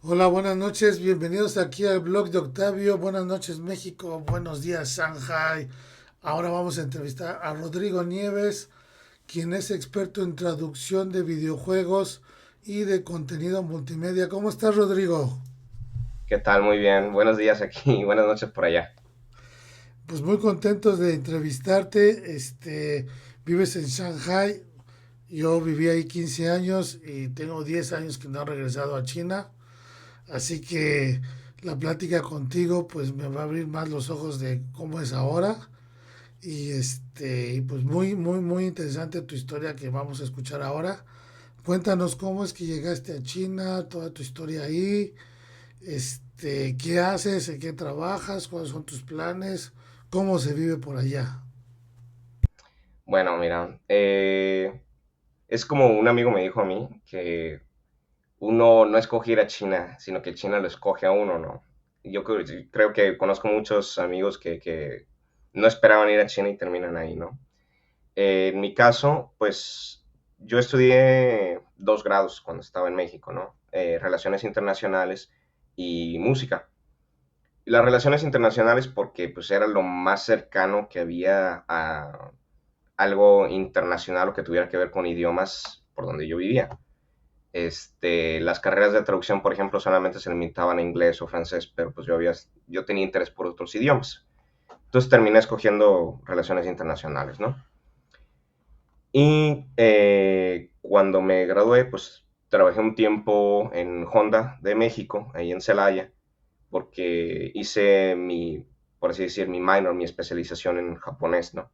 Hola, buenas noches, bienvenidos aquí al blog de Octavio. Buenas noches México, buenos días Shanghai. Ahora vamos a entrevistar a Rodrigo Nieves, quien es experto en traducción de videojuegos y de contenido multimedia. ¿Cómo estás, Rodrigo? ¿Qué tal? Muy bien. Buenos días aquí, buenas noches por allá. Pues muy contentos de entrevistarte. Vives en Shanghai. Yo viví ahí 15 años y tengo 10 años que no he regresado a China. Así que la plática contigo pues me va a abrir más los ojos de cómo es ahora. Y pues muy interesante tu historia que vamos a escuchar ahora. Cuéntanos cómo es que llegaste a China, toda tu historia ahí, qué haces, en qué trabajas, cuáles son tus planes, cómo se vive por allá. Bueno, mira, es como un amigo me dijo a mí que uno no escoge ir a China, sino que China lo escoge a uno, ¿no? Creo que conozco muchos amigos que no esperaban ir a China y terminan ahí, ¿no? En mi caso, pues yo estudié 2 grados cuando estaba en México, ¿no? Relaciones internacionales y música. Y las relaciones internacionales porque pues era lo más cercano que había a algo internacional o que tuviera que ver con idiomas por donde yo vivía. Las carreras de traducción, por ejemplo, solamente se limitaban a inglés o francés, pero pues yo tenía interés por otros idiomas. Entonces terminé escogiendo relaciones internacionales, ¿no? Y cuando me gradué, pues trabajé un tiempo en Honda de México, ahí en Celaya, porque hice por así decir, mi minor, mi especialización en japonés, ¿no?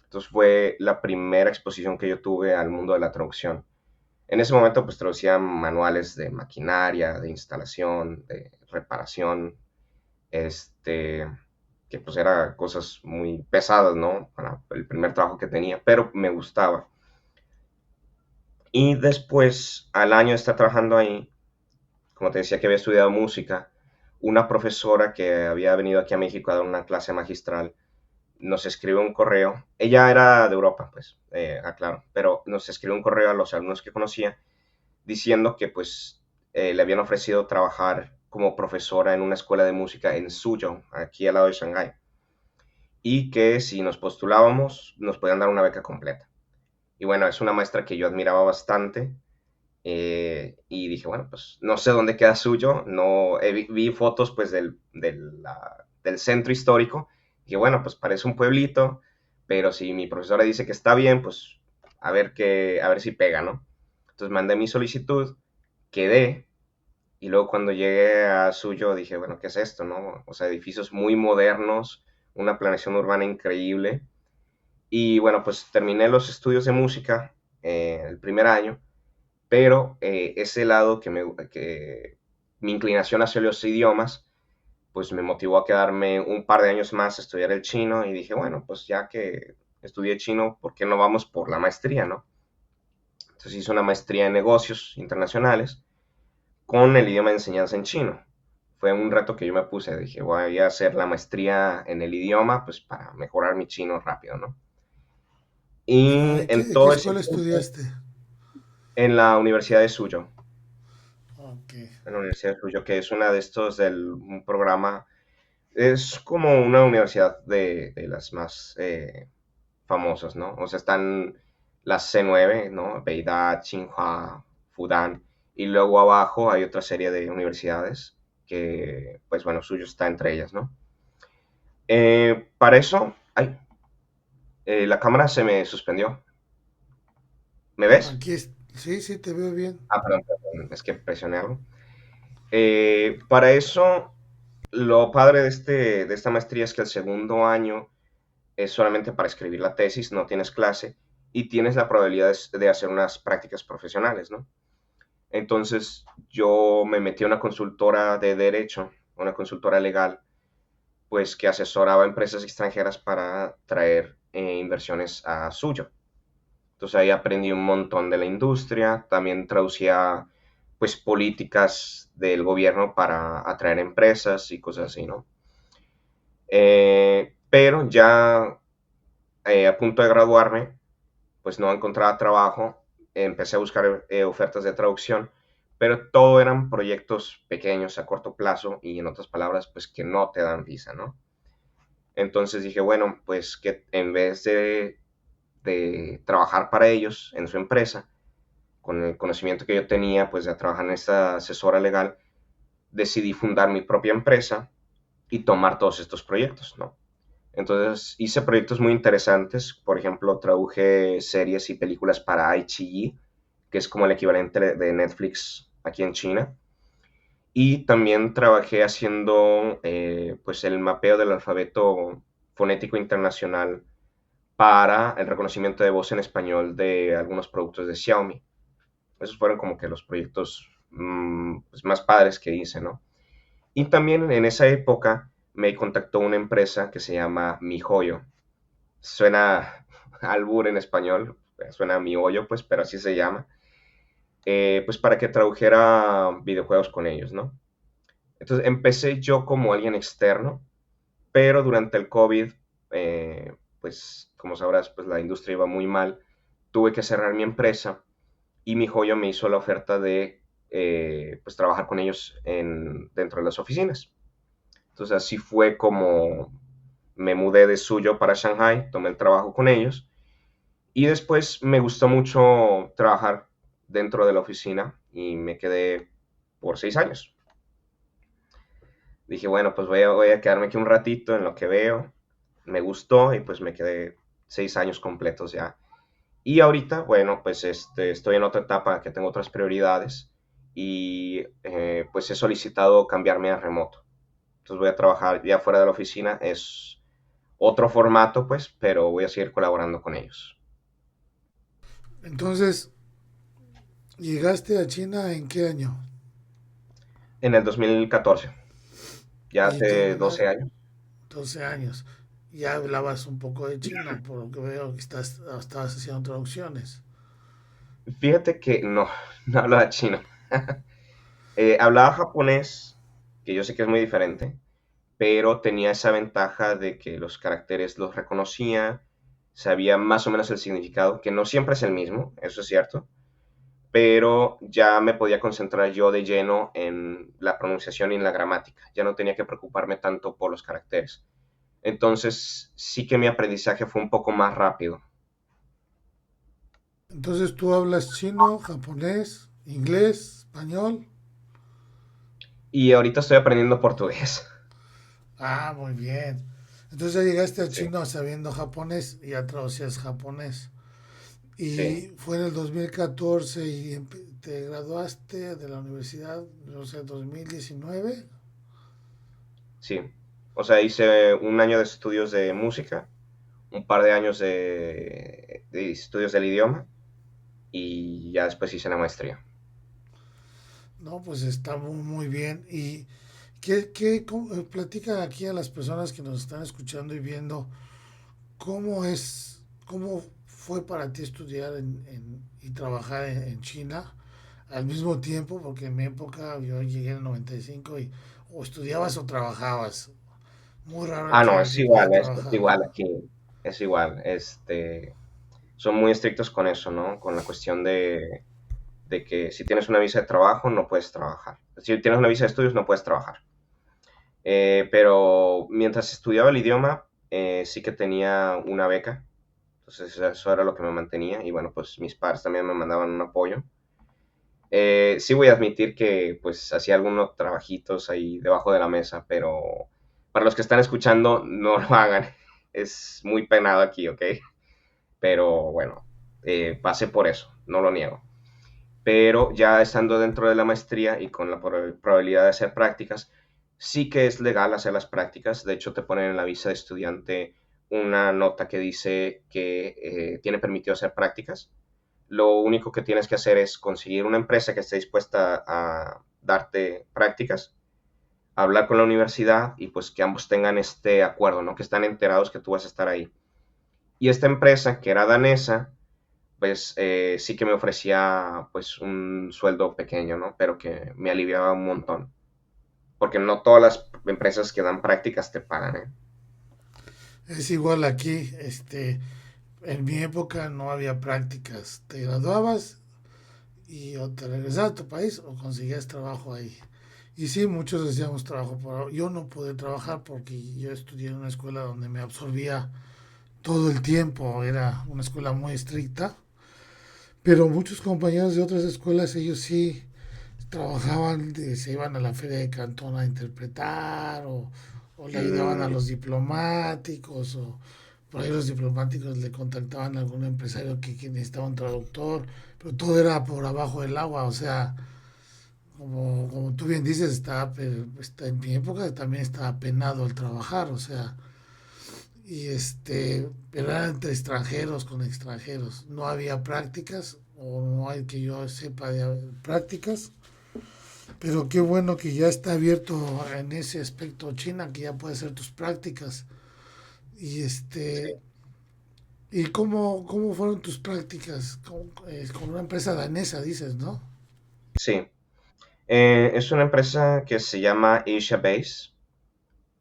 Entonces fue la primera exposición que yo tuve al mundo de la traducción. En ese momento pues traducía manuales de maquinaria, de instalación, de reparación, este, que pues eran cosas muy pesadas, ¿no? Para el primer trabajo que tenía, pero me gustaba. Y después, al año de estar trabajando ahí, como te decía que había estudiado música, una profesora que había venido aquí a México a dar una clase magistral nos escribe un correo. Ella era de Europa, pues, aclaro, pero nos escribe un correo a los alumnos que conocía diciendo que pues le habían ofrecido trabajar como profesora en una escuela de música en Suzhou, aquí al lado de Shanghái, y que si nos postulábamos nos podían dar una beca completa. Y bueno, es una maestra que yo admiraba bastante, y dije, bueno, pues no sé dónde queda Suyo, no, vi fotos pues del centro histórico, y dije, bueno, pues parece un pueblito, pero si mi profesora dice que está bien, pues a ver si pega, ¿no? Entonces mandé mi solicitud, quedé, y luego cuando llegué a Suyo dije, bueno, ¿qué es esto, no? O sea, edificios muy modernos, una planeación urbana increíble, y bueno, pues terminé los estudios de música el primer año, pero ese lado que mi inclinación hacia los idiomas, pues me motivó a quedarme un par de años más a estudiar el chino y dije, bueno, pues ya que estudié chino, ¿por qué no vamos por la maestría, no? Entonces hice una maestría en negocios internacionales con el idioma de enseñanza en chino. Fue un reto que yo me puse, dije, voy a hacer la maestría en el idioma, pues para mejorar mi chino rápido, ¿no? Ah, Y en en qué todo ese escuela tiempo, estudiaste? en la Universidad de Suzhou, Ok. en la Universidad de Suzhou, que es una de estos un programa. Es como una universidad de las más famosas, ¿no? O sea, están las C9, ¿no? Beida, Tsinghua, Fudan, y luego abajo hay otra serie de universidades que, pues bueno, suyo está entre ellas, ¿no? Para eso, ay, la cámara se me suspendió. ¿Me ves? Sí, sí, te veo bien. Ah, perdón, es que presioné algo. Para eso, lo padre de esta maestría es que el segundo año es solamente para escribir la tesis, no tienes clase y tienes la probabilidad de hacer unas prácticas profesionales, ¿no? Entonces yo me metí a una consultora de derecho, una consultora legal, pues que asesoraba a empresas extranjeras para traer inversiones a suyo. Entonces ahí aprendí un montón de la industria, también traducía pues políticas del gobierno para atraer empresas y cosas así, ¿no? Pero ya a punto de graduarme, pues no encontraba trabajo, empecé a buscar ofertas de traducción, pero todo eran proyectos pequeños a corto plazo y en otras palabras, pues que no te dan visa, ¿no? Entonces dije, bueno, pues que en vez de trabajar para ellos en su empresa, con el conocimiento que yo tenía, pues de trabajar en esta asesora legal, decidí fundar mi propia empresa y tomar todos estos proyectos, ¿no? Entonces hice proyectos muy interesantes, por ejemplo, traduje series y películas para iQIYI, que es como el equivalente de Netflix aquí en China, y también trabajé haciendo pues el mapeo del alfabeto fonético internacional para el reconocimiento de voz en español de algunos productos de Xiaomi. Esos fueron como que los proyectos pues más padres que hice, ¿no? Y también en esa época me contactó una empresa que se llama Mi Joyo. Suena albur en español, suena Mi Hoyo, pues, pero así se llama. Pues para que tradujera videojuegos con ellos, ¿no? Entonces empecé yo como alguien externo, pero durante el COVID, pues como sabrás, pues la industria iba muy mal. Tuve que cerrar mi empresa y Mi Joyo me hizo la oferta de pues trabajar con ellos dentro de las oficinas. Entonces así fue como me mudé de Suzhou para Shanghai, tomé el trabajo con ellos y después me gustó mucho trabajar dentro de la oficina y me quedé por 6 años. Dije, bueno, pues voy a quedarme aquí un ratito en lo que veo. Me gustó y pues me quedé 6 años completos ya. Y ahorita, bueno, pues estoy en otra etapa que tengo otras prioridades y pues he solicitado cambiarme a remoto. Entonces voy a trabajar ya fuera de la oficina. Es otro formato, pues, pero voy a seguir colaborando con ellos. Entonces, ¿llegaste a China en qué año? En el 2014, ya Y tú hace 12 años. 12 años. Ya hablabas un poco de chino, por lo que veo que estabas haciendo traducciones. Fíjate que no, no hablaba chino. Hablaba japonés, que yo sé que es muy diferente, pero tenía esa ventaja de que los caracteres los reconocía, sabía más o menos el significado, que no siempre es el mismo, eso es cierto, pero ya me podía concentrar yo de lleno en la pronunciación y en la gramática, ya no tenía que preocuparme tanto por los caracteres. Entonces sí que mi aprendizaje fue un poco más rápido. Entonces tú hablas chino, japonés, inglés, español. Y ahorita estoy aprendiendo portugués. Ah, muy bien. Entonces ya llegaste al Sí, chino sabiendo japonés y ya traducías japonés. sí, Y fue en el 2014 y te graduaste de la universidad, no sé, 2019. sí. O sea, hice un año de estudios de música, un par de años de estudios del idioma y ya después hice la maestría. No, pues está muy, muy bien. ¿Y platica aquí a las personas que nos están escuchando y viendo cómo fue para ti estudiar y trabajar en China al mismo tiempo? Porque en mi época yo llegué en el 95 y o estudiabas o trabajabas. Muy raro Ah, entre no, alguien es que pudiera igual, es trabajar. igual aquí, es igual. Son muy estrictos con eso, ¿no? Con la cuestión de que si tienes una visa de trabajo no puedes trabajar. Si tienes una visa de estudios no puedes trabajar. Pero mientras estudiaba el idioma, sí que tenía una beca. Entonces eso era lo que me mantenía. Y bueno, pues mis padres también me mandaban un apoyo. Sí voy a admitir que pues hacía algunos trabajitos ahí debajo de la mesa, pero para los que están escuchando, no lo hagan. Es muy penado aquí, ¿ok? Pero bueno, pasé por eso, no lo niego. Pero ya estando dentro de la maestría y con la probabilidad de hacer prácticas, sí que es legal hacer las prácticas. De hecho, te ponen en la visa de estudiante una nota que dice que tiene permitido hacer prácticas. Lo único que tienes que hacer es conseguir una empresa que esté dispuesta a darte prácticas, hablar con la universidad y pues que ambos tengan este acuerdo, ¿no? Que están enterados que tú vas a estar ahí. Y esta empresa, que era danesa, pues sí que me ofrecía pues un sueldo pequeño, ¿no? Pero que me aliviaba un montón. Porque no todas las empresas que dan prácticas te pagan, ¿eh? Es igual aquí, en mi época no había prácticas. Te graduabas y o te regresabas a tu país o conseguías trabajo ahí. Y sí, muchos decíamos trabajo por... Yo no pude trabajar porque yo estudié en una escuela donde me absorbía todo el tiempo, era una escuela muy estricta, pero muchos compañeros de otras escuelas, ellos sí trabajaban, se iban a la feria de Cantón a interpretar o le ayudaban a Mm, los diplomáticos o por ahí los diplomáticos le contactaban a algún empresario que necesitaba un traductor, pero todo era por abajo del agua, o sea, como tú bien dices, en mi época también estaba penado el trabajar, o sea, pero eran entre extranjeros con extranjeros, no había prácticas o no hay que yo sepa de prácticas, pero qué bueno que ya está abierto en ese aspecto China, que ya puedes hacer tus prácticas. Y sí, ¿y cómo fueron tus prácticas con una empresa danesa, dices, ¿no? sí. Es una empresa que se llama Asia Base,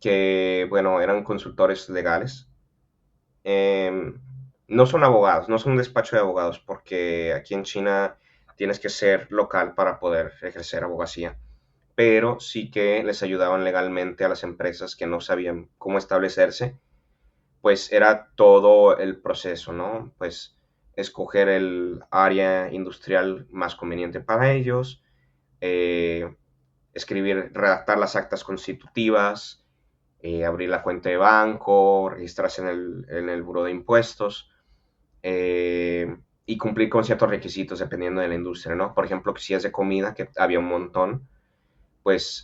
que, bueno, eran consultores legales. Em, no son abogados, no son un despacho de abogados, porque aquí en China tienes que ser local para poder ejercer abogacía, pero sí que les ayudaban legalmente a las empresas que no sabían cómo establecerse, pues era todo el proceso, ¿no? Pues escoger el área industrial más conveniente para ellos, eh, escribir, redactar las actas constitutivas, abrir la cuenta de banco, registrarse en el buro de impuestos, y cumplir con ciertos requisitos dependiendo de la industria, ¿no? Por ejemplo, que si es de comida, que había un montón, pues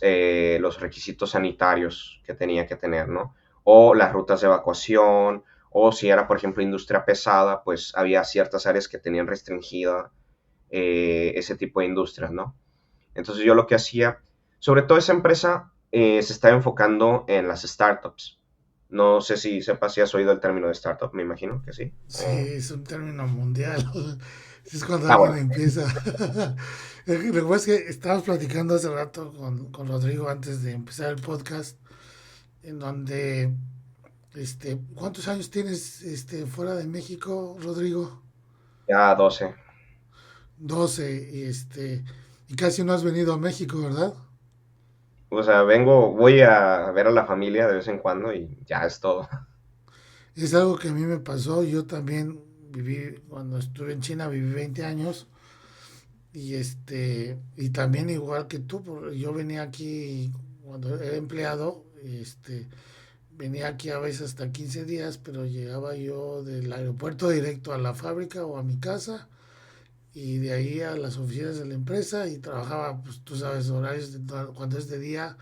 los requisitos sanitarios que tenía que tener, ¿no? O las rutas de evacuación, o si era, por ejemplo, industria pesada, pues había ciertas áreas que tenían restringida ese tipo de industrias, ¿no? Entonces yo lo que hacía, sobre todo esa empresa se estaba enfocando en las startups. No sé si sepas si has oído el término de startup, me imagino que sí. Sí, es un término mundial. Es cuando Ah, alguien bueno, empieza. Lo que pasa es que estábamos platicando hace rato con Rodrigo antes de empezar el podcast, en donde, ¿cuántos años tienes fuera de México, Rodrigo? ya 12. 12 y casi no has venido a México, ¿verdad? O sea, voy a ver a la familia de vez en cuando y ya es todo. Es algo que a mí me pasó. Yo también cuando estuve en China, viví 20 años y también igual que tú, yo venía aquí cuando era empleado, venía aquí a veces hasta 15 días, pero llegaba yo del aeropuerto directo a la fábrica o a mi casa y de ahí a las oficinas de la empresa y trabajaba, pues tú sabes, cuando es de día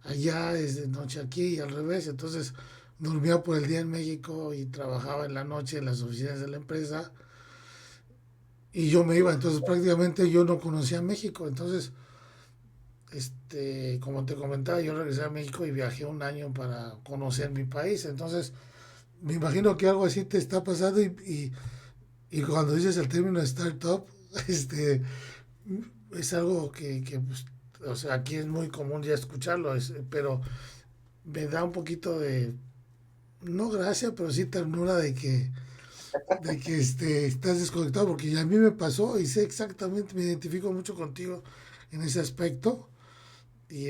allá, es de noche aquí y al revés. Entonces dormía por el día en México y trabajaba en la noche en las oficinas de la empresa y yo me iba. Entonces prácticamente yo no conocía México. Entonces, como te comentaba, yo regresé a México y viajé un año para conocer mi país. Entonces, me imagino que algo así te está pasando y cuando dices el término startup, este, es algo pues, o sea, aquí es muy común ya escucharlo, pero me da un poquito de, no gracia, pero sí ternura de que estás desconectado, porque a mí me pasó y sé exactamente, me identifico mucho contigo en ese aspecto. Y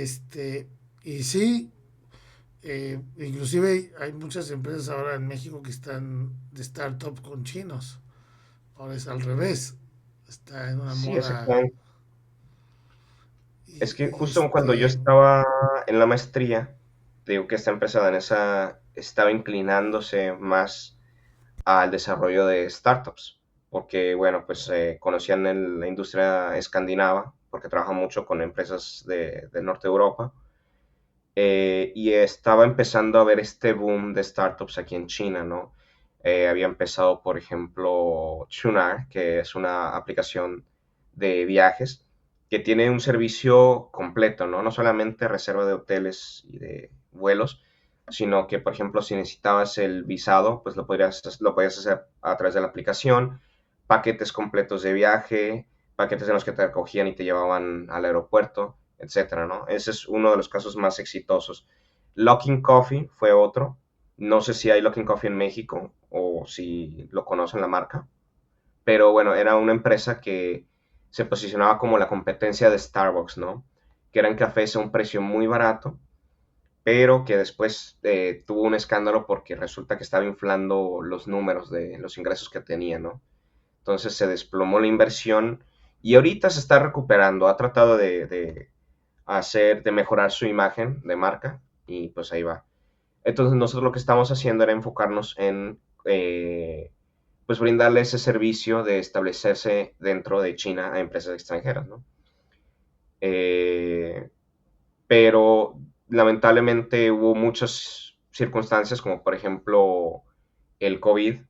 y sí, inclusive hay muchas empresas ahora en México que están de startup con chinos. Ahora es al revés. Está en una Sí, moda. exactamente. Es Y, que y justo cuando yo estaba en la maestría, te digo que esta empresa danesa estaba inclinándose más al desarrollo de startups, porque, bueno, pues conocían la industria escandinava, porque trabajan mucho con empresas del norte de Europa, y estaba empezando a ver este boom de startups aquí en China, ¿no? Había empezado, por ejemplo, Qunar, que es una aplicación de viajes que tiene un servicio completo, ¿no? No solamente reserva de hoteles y de vuelos, sino que, por ejemplo, si necesitabas el visado, pues lo podías hacer a través de la aplicación, paquetes completos de viaje, paquetes en los que te recogían y te llevaban al aeropuerto, etcétera, ¿no? Ese es uno de los casos más exitosos. Luckin Coffee fue otro. No sé si hay Luckin Coffee en México o si lo conocen la marca, pero bueno, era una empresa que se posicionaba como la competencia de Starbucks, ¿no? Que eran cafés a un precio muy barato, pero que después tuvo un escándalo porque resulta que estaba inflando los números de los ingresos que tenía, ¿no? Entonces se desplomó la inversión y ahorita se está recuperando, ha tratado de mejorar su imagen de marca y pues ahí va. Entonces nosotros lo que estamos haciendo era enfocarnos en pues brindarle ese servicio de establecerse dentro de China a empresas extranjeras, ¿no? Eh, pero lamentablemente hubo muchas circunstancias, como por ejemplo el COVID,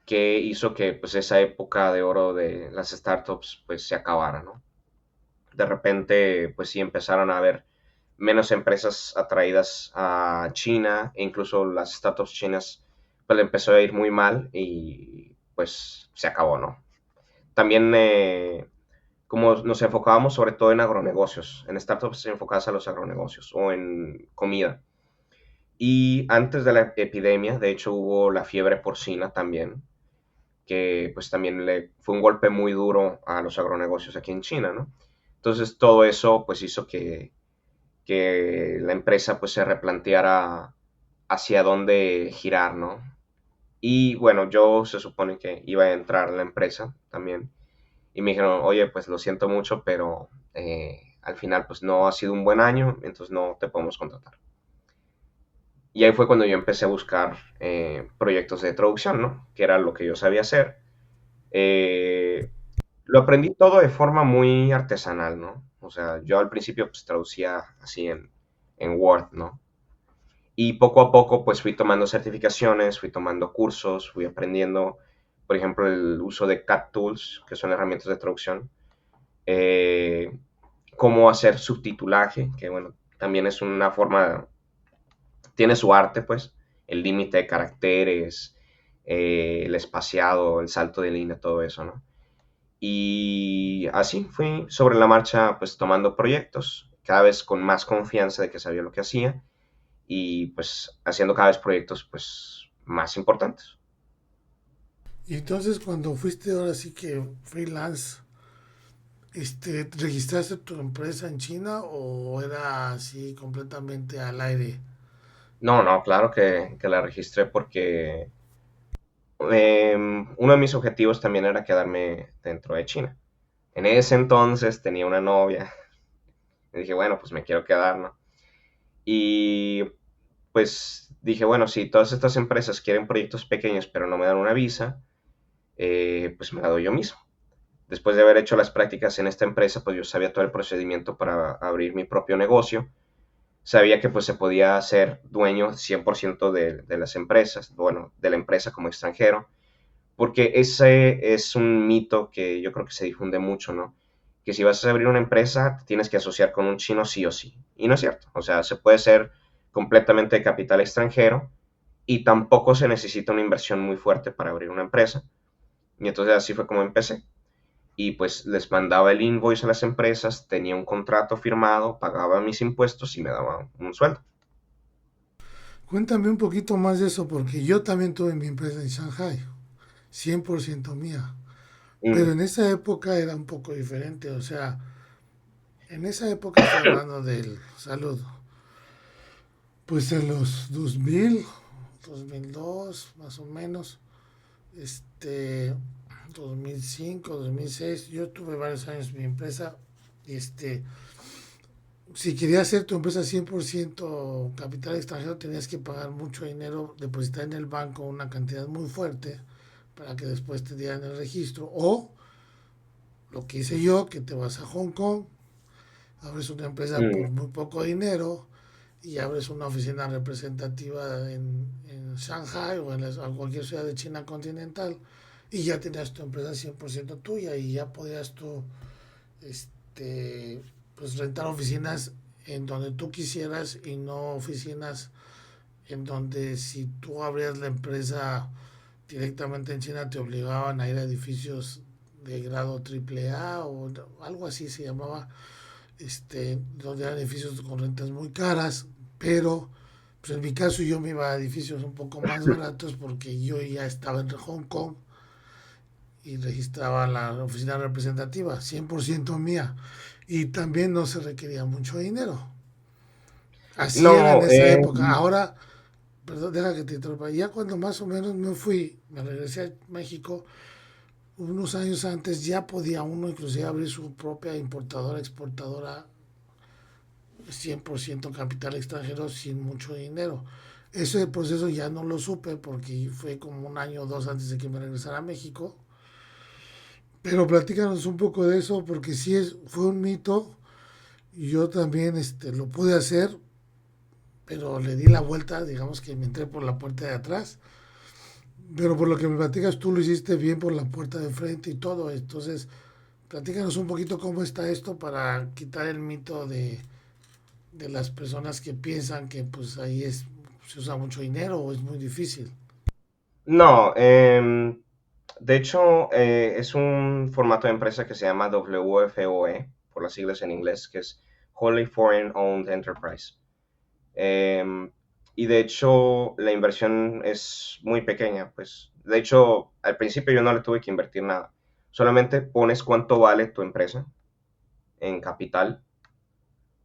que hizo que pues esa época de oro de las startups pues se acabara, ¿no? De repente pues sí empezaron a haber menos empresas atraídas a China e incluso las startups chinas pues le empezó a ir muy mal y pues se acabó, ¿no? También como nos enfocábamos sobre todo en agronegocios, en startups enfocadas a los agronegocios o en comida. Y antes de la epidemia, de hecho, hubo la fiebre porcina también, que pues también le fue un golpe muy duro a los agronegocios aquí en China, ¿no? Entonces todo eso pues hizo que la empresa pues se replanteara hacia dónde girar, ¿no? Y bueno, yo se supone que iba a entrar a la empresa también y me dijeron, oye, pues lo siento mucho, pero al final pues no ha sido un buen año, entonces no te podemos contratar. Y ahí fue cuando yo empecé a buscar proyectos de traducción, ¿no? Que era lo que yo sabía hacer. Eh, lo aprendí todo de forma muy artesanal, ¿no? O sea, yo al principio pues traducía así en Word, ¿no? Y poco a poco pues fui tomando certificaciones, fui tomando cursos, fui aprendiendo, por ejemplo, el uso de CAT Tools, que son herramientas de traducción, eh, cómo hacer subtitulaje, que bueno, también es una forma, tiene su arte pues, el límite de caracteres, el espaciado, el salto de línea, todo eso, ¿no? Y así fui sobre la marcha pues tomando proyectos, cada vez con más confianza de que sabía lo que hacía y pues haciendo cada vez proyectos pues más importantes. Y entonces cuando fuiste ahora sí que freelance, ¿registraste tu empresa en China o era así completamente al aire? No, no, claro que la registré porque uno de mis objetivos también era quedarme dentro de China. En ese entonces tenía una novia y dije, bueno, pues me quiero quedar, ¿no? Y pues dije, bueno, si todas estas empresas quieren proyectos pequeños pero no me dan una visa, pues me la doy yo mismo. Después de haber hecho las prácticas en esta empresa, pues yo sabía todo el procedimiento para abrir mi propio negocio. Sabía que pues se podía ser dueño 100% de las empresas, bueno, de la empresa como extranjero, porque ese es un mito que yo creo que se difunde mucho, ¿no? Que si vas a abrir una empresa, te tienes que asociar con un chino sí o sí. Y no es cierto. O sea, se puede ser completamente de capital extranjero y tampoco se necesita una inversión muy fuerte para abrir una empresa. Y entonces así fue como empecé. Y pues les mandaba el invoice a las empresas, tenía un contrato firmado, pagaba mis impuestos y me daba un sueldo. Cuéntame un poquito más de eso porque yo también tuve mi empresa en Shanghai, 100% mía. Pero Mm, en esa época era un poco diferente, o sea, en esa época estoy hablando del saludo. Pues en los 2000, 2002, más o menos, este, 2005, 2006, yo tuve varios años en mi empresa. Y si querías hacer tu empresa 100% capital extranjero, tenías que pagar mucho dinero, depositar en el banco una cantidad muy fuerte para que después te dieran el registro. O lo que hice yo, que te vas a Hong Kong, abres una empresa por mm, muy poco dinero y abres una oficina representativa en Shanghai o en cualquier ciudad de China continental y ya tenías tu empresa 100% tuya y ya podías tú pues rentar oficinas en donde tú quisieras y no oficinas en donde si tú abrías la empresa directamente en China te obligaban a ir a edificios de grado triple A o algo así se llamaba, donde eran edificios con rentas muy caras, pero pues en mi caso yo me iba a edificios un poco más baratos porque yo ya estaba en Hong Kong y registraba la oficina representativa, 100% mía. Y también no se requería mucho dinero. Así era en No, esa época. Ahora, perdón, deja que te interrumpa. Ya cuando más o menos me fui, me regresé a México, unos años antes ya podía uno inclusive abrir su propia importadora, exportadora, 100% capital extranjero sin mucho dinero. Ese proceso ya no lo supe porque fue como un año o dos antes de que me regresara a México. Pero platícanos un poco de eso porque sí fue un mito. Y yo también lo pude hacer, pero le di la vuelta, digamos que me entré por la puerta de atrás. Pero por lo que me platicas, tú lo hiciste bien por la puerta de frente y todo. Entonces, platícanos un poquito cómo está esto para quitar el mito de las personas que piensan que pues ahí se usa mucho dinero o es muy difícil. no, de hecho es un formato de empresa que se llama WFOE, por las siglas en inglés, que es Wholly Foreign Owned Enterprise. Em, y de hecho la inversión es muy pequeña, pues de hecho al principio yo no le tuve que invertir nada, solamente pones cuánto vale tu empresa en capital,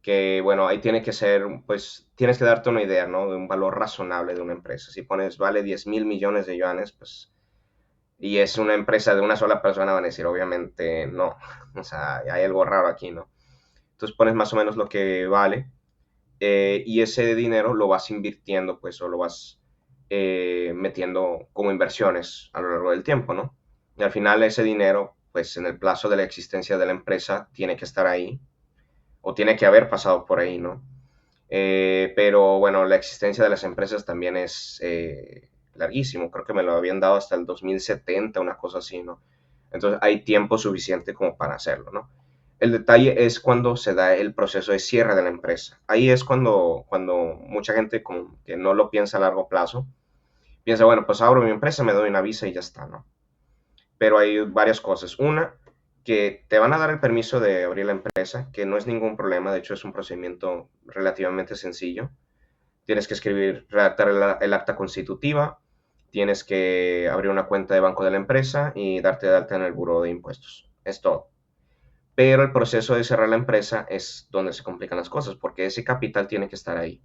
que bueno, ahí tiene que ser, pues tienes que darte una idea, ¿no? De un valor razonable de una empresa. Si pones vale 10.000 millones de yuanes, pues y es una empresa de una sola persona, van a decir, obviamente no, o sea, hay algo raro aquí, ¿no? Entonces pones más o menos lo que vale y ese dinero lo vas invirtiendo, pues, o lo vas metiendo como inversiones a lo largo del tiempo, ¿no? Y al final ese dinero, pues, en el plazo de la existencia de la empresa, tiene que estar ahí o tiene que haber pasado por ahí, ¿no? Pero bueno, la existencia de las empresas también es larguísimo, creo que me lo habían dado hasta el 2070, una cosa así, ¿no? Entonces hay tiempo suficiente como para hacerlo, ¿no? El detalle es cuando se da el proceso de cierre de la empresa. Ahí es cuando mucha gente como que no lo piensa a largo plazo, piensa, bueno, pues abro mi empresa, me doy una visa y ya está, ¿no? Pero hay varias cosas. Una, que te van a dar el permiso de abrir la empresa, que no es ningún problema, de hecho es un procedimiento relativamente sencillo. Tienes que escribir, redactar el acta constitutiva, tienes que abrir una cuenta de banco de la empresa y darte de alta en el buro de impuestos. Es todo. Pero el proceso de cerrar la empresa es donde se complican las cosas, porque ese capital tiene que estar ahí.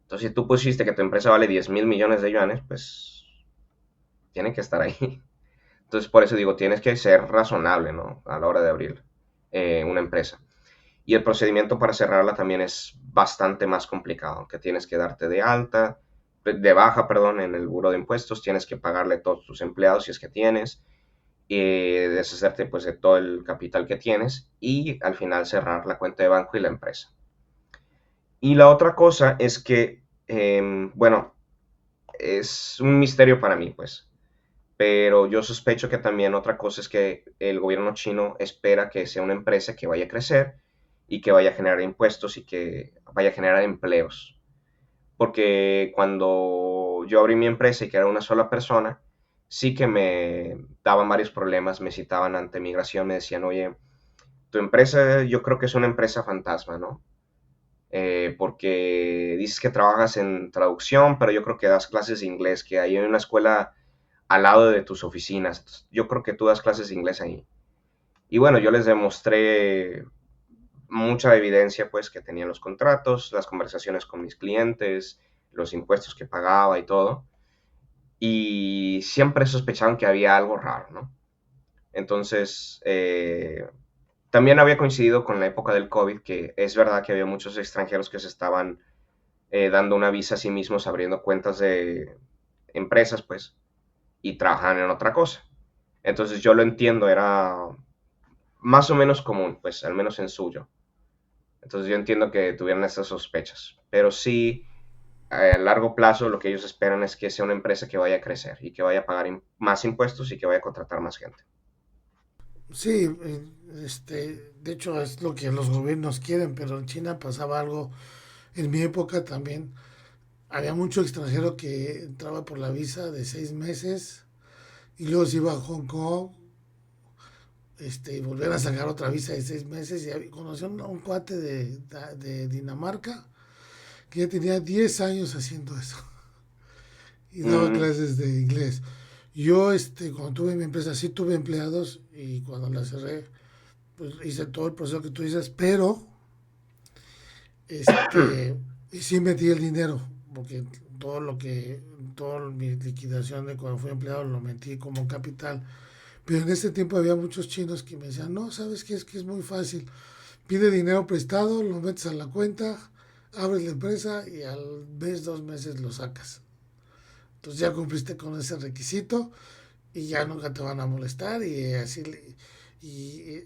Entonces, si tú pusiste que tu empresa vale 10.000 millones de yuanes, pues tiene que estar ahí. Entonces, por eso digo, tienes que ser razonable, ¿no? A la hora de abrir una empresa. Y el procedimiento para cerrarla también es bastante más complicado, que tienes que darte de alta, de baja, perdón, en el buro de impuestos, tienes que pagarle a todos tus empleados si es que tienes, y deshacerte pues de todo el capital que tienes y al final cerrar la cuenta de banco y la empresa. Y la otra cosa es que, bueno, es un misterio para mí, pues, pero yo sospecho que también otra cosa es que el gobierno chino espera que sea una empresa que vaya a crecer y que vaya a generar impuestos y que vaya a generar empleos. Porque cuando yo abrí mi empresa y que era una sola persona, sí que me daban varios problemas, me citaban ante migración, me decían, oye, tu empresa yo creo que es una empresa fantasma, ¿no? Porque dices que trabajas en traducción, pero yo creo que das clases de inglés, que hay una escuela al lado de tus oficinas. Yo creo que tú das clases de inglés ahí. Y bueno, yo les demostré mucha evidencia, pues, que tenía los contratos, las conversaciones con mis clientes, los impuestos que pagaba y todo. Y siempre sospechaban que había algo raro, ¿no? Entonces, también había coincidido con la época del COVID, que es verdad que había muchos extranjeros que se estaban dando una visa a sí mismos, abriendo cuentas de empresas, pues, y trabajaban en otra cosa. Entonces yo lo entiendo, era más o menos común, pues, al menos en suyo. Entonces yo entiendo que tuvieran estas sospechas, pero sí, a largo plazo lo que ellos esperan es que sea una empresa que vaya a crecer y que vaya a pagar más impuestos y que vaya a contratar más gente. Sí, de hecho es lo que los gobiernos quieren, pero en China pasaba algo, en mi época también, había mucho extranjero que entraba por la visa de 6 meses y luego se iba a Hong Kong, y volver a sacar otra visa de 6 meses y conocí a un cuate de Dinamarca que ya tenía 10 años haciendo eso y daba Mm, clases de inglés. Yo, cuando tuve mi empresa, sí tuve empleados y cuando la cerré, pues hice todo el proceso que tú dices, pero, y sí metí el dinero, porque todo lo que, toda mi liquidación de cuando fui empleado lo metí como capital. Pero en ese tiempo había muchos chinos que me decían, no, ¿sabes qué? Es que es muy fácil. Pide dinero prestado, lo metes a la cuenta, abres la empresa y al mes, 2 meses lo sacas. Entonces ya cumpliste con ese requisito y ya nunca te van a molestar y así, y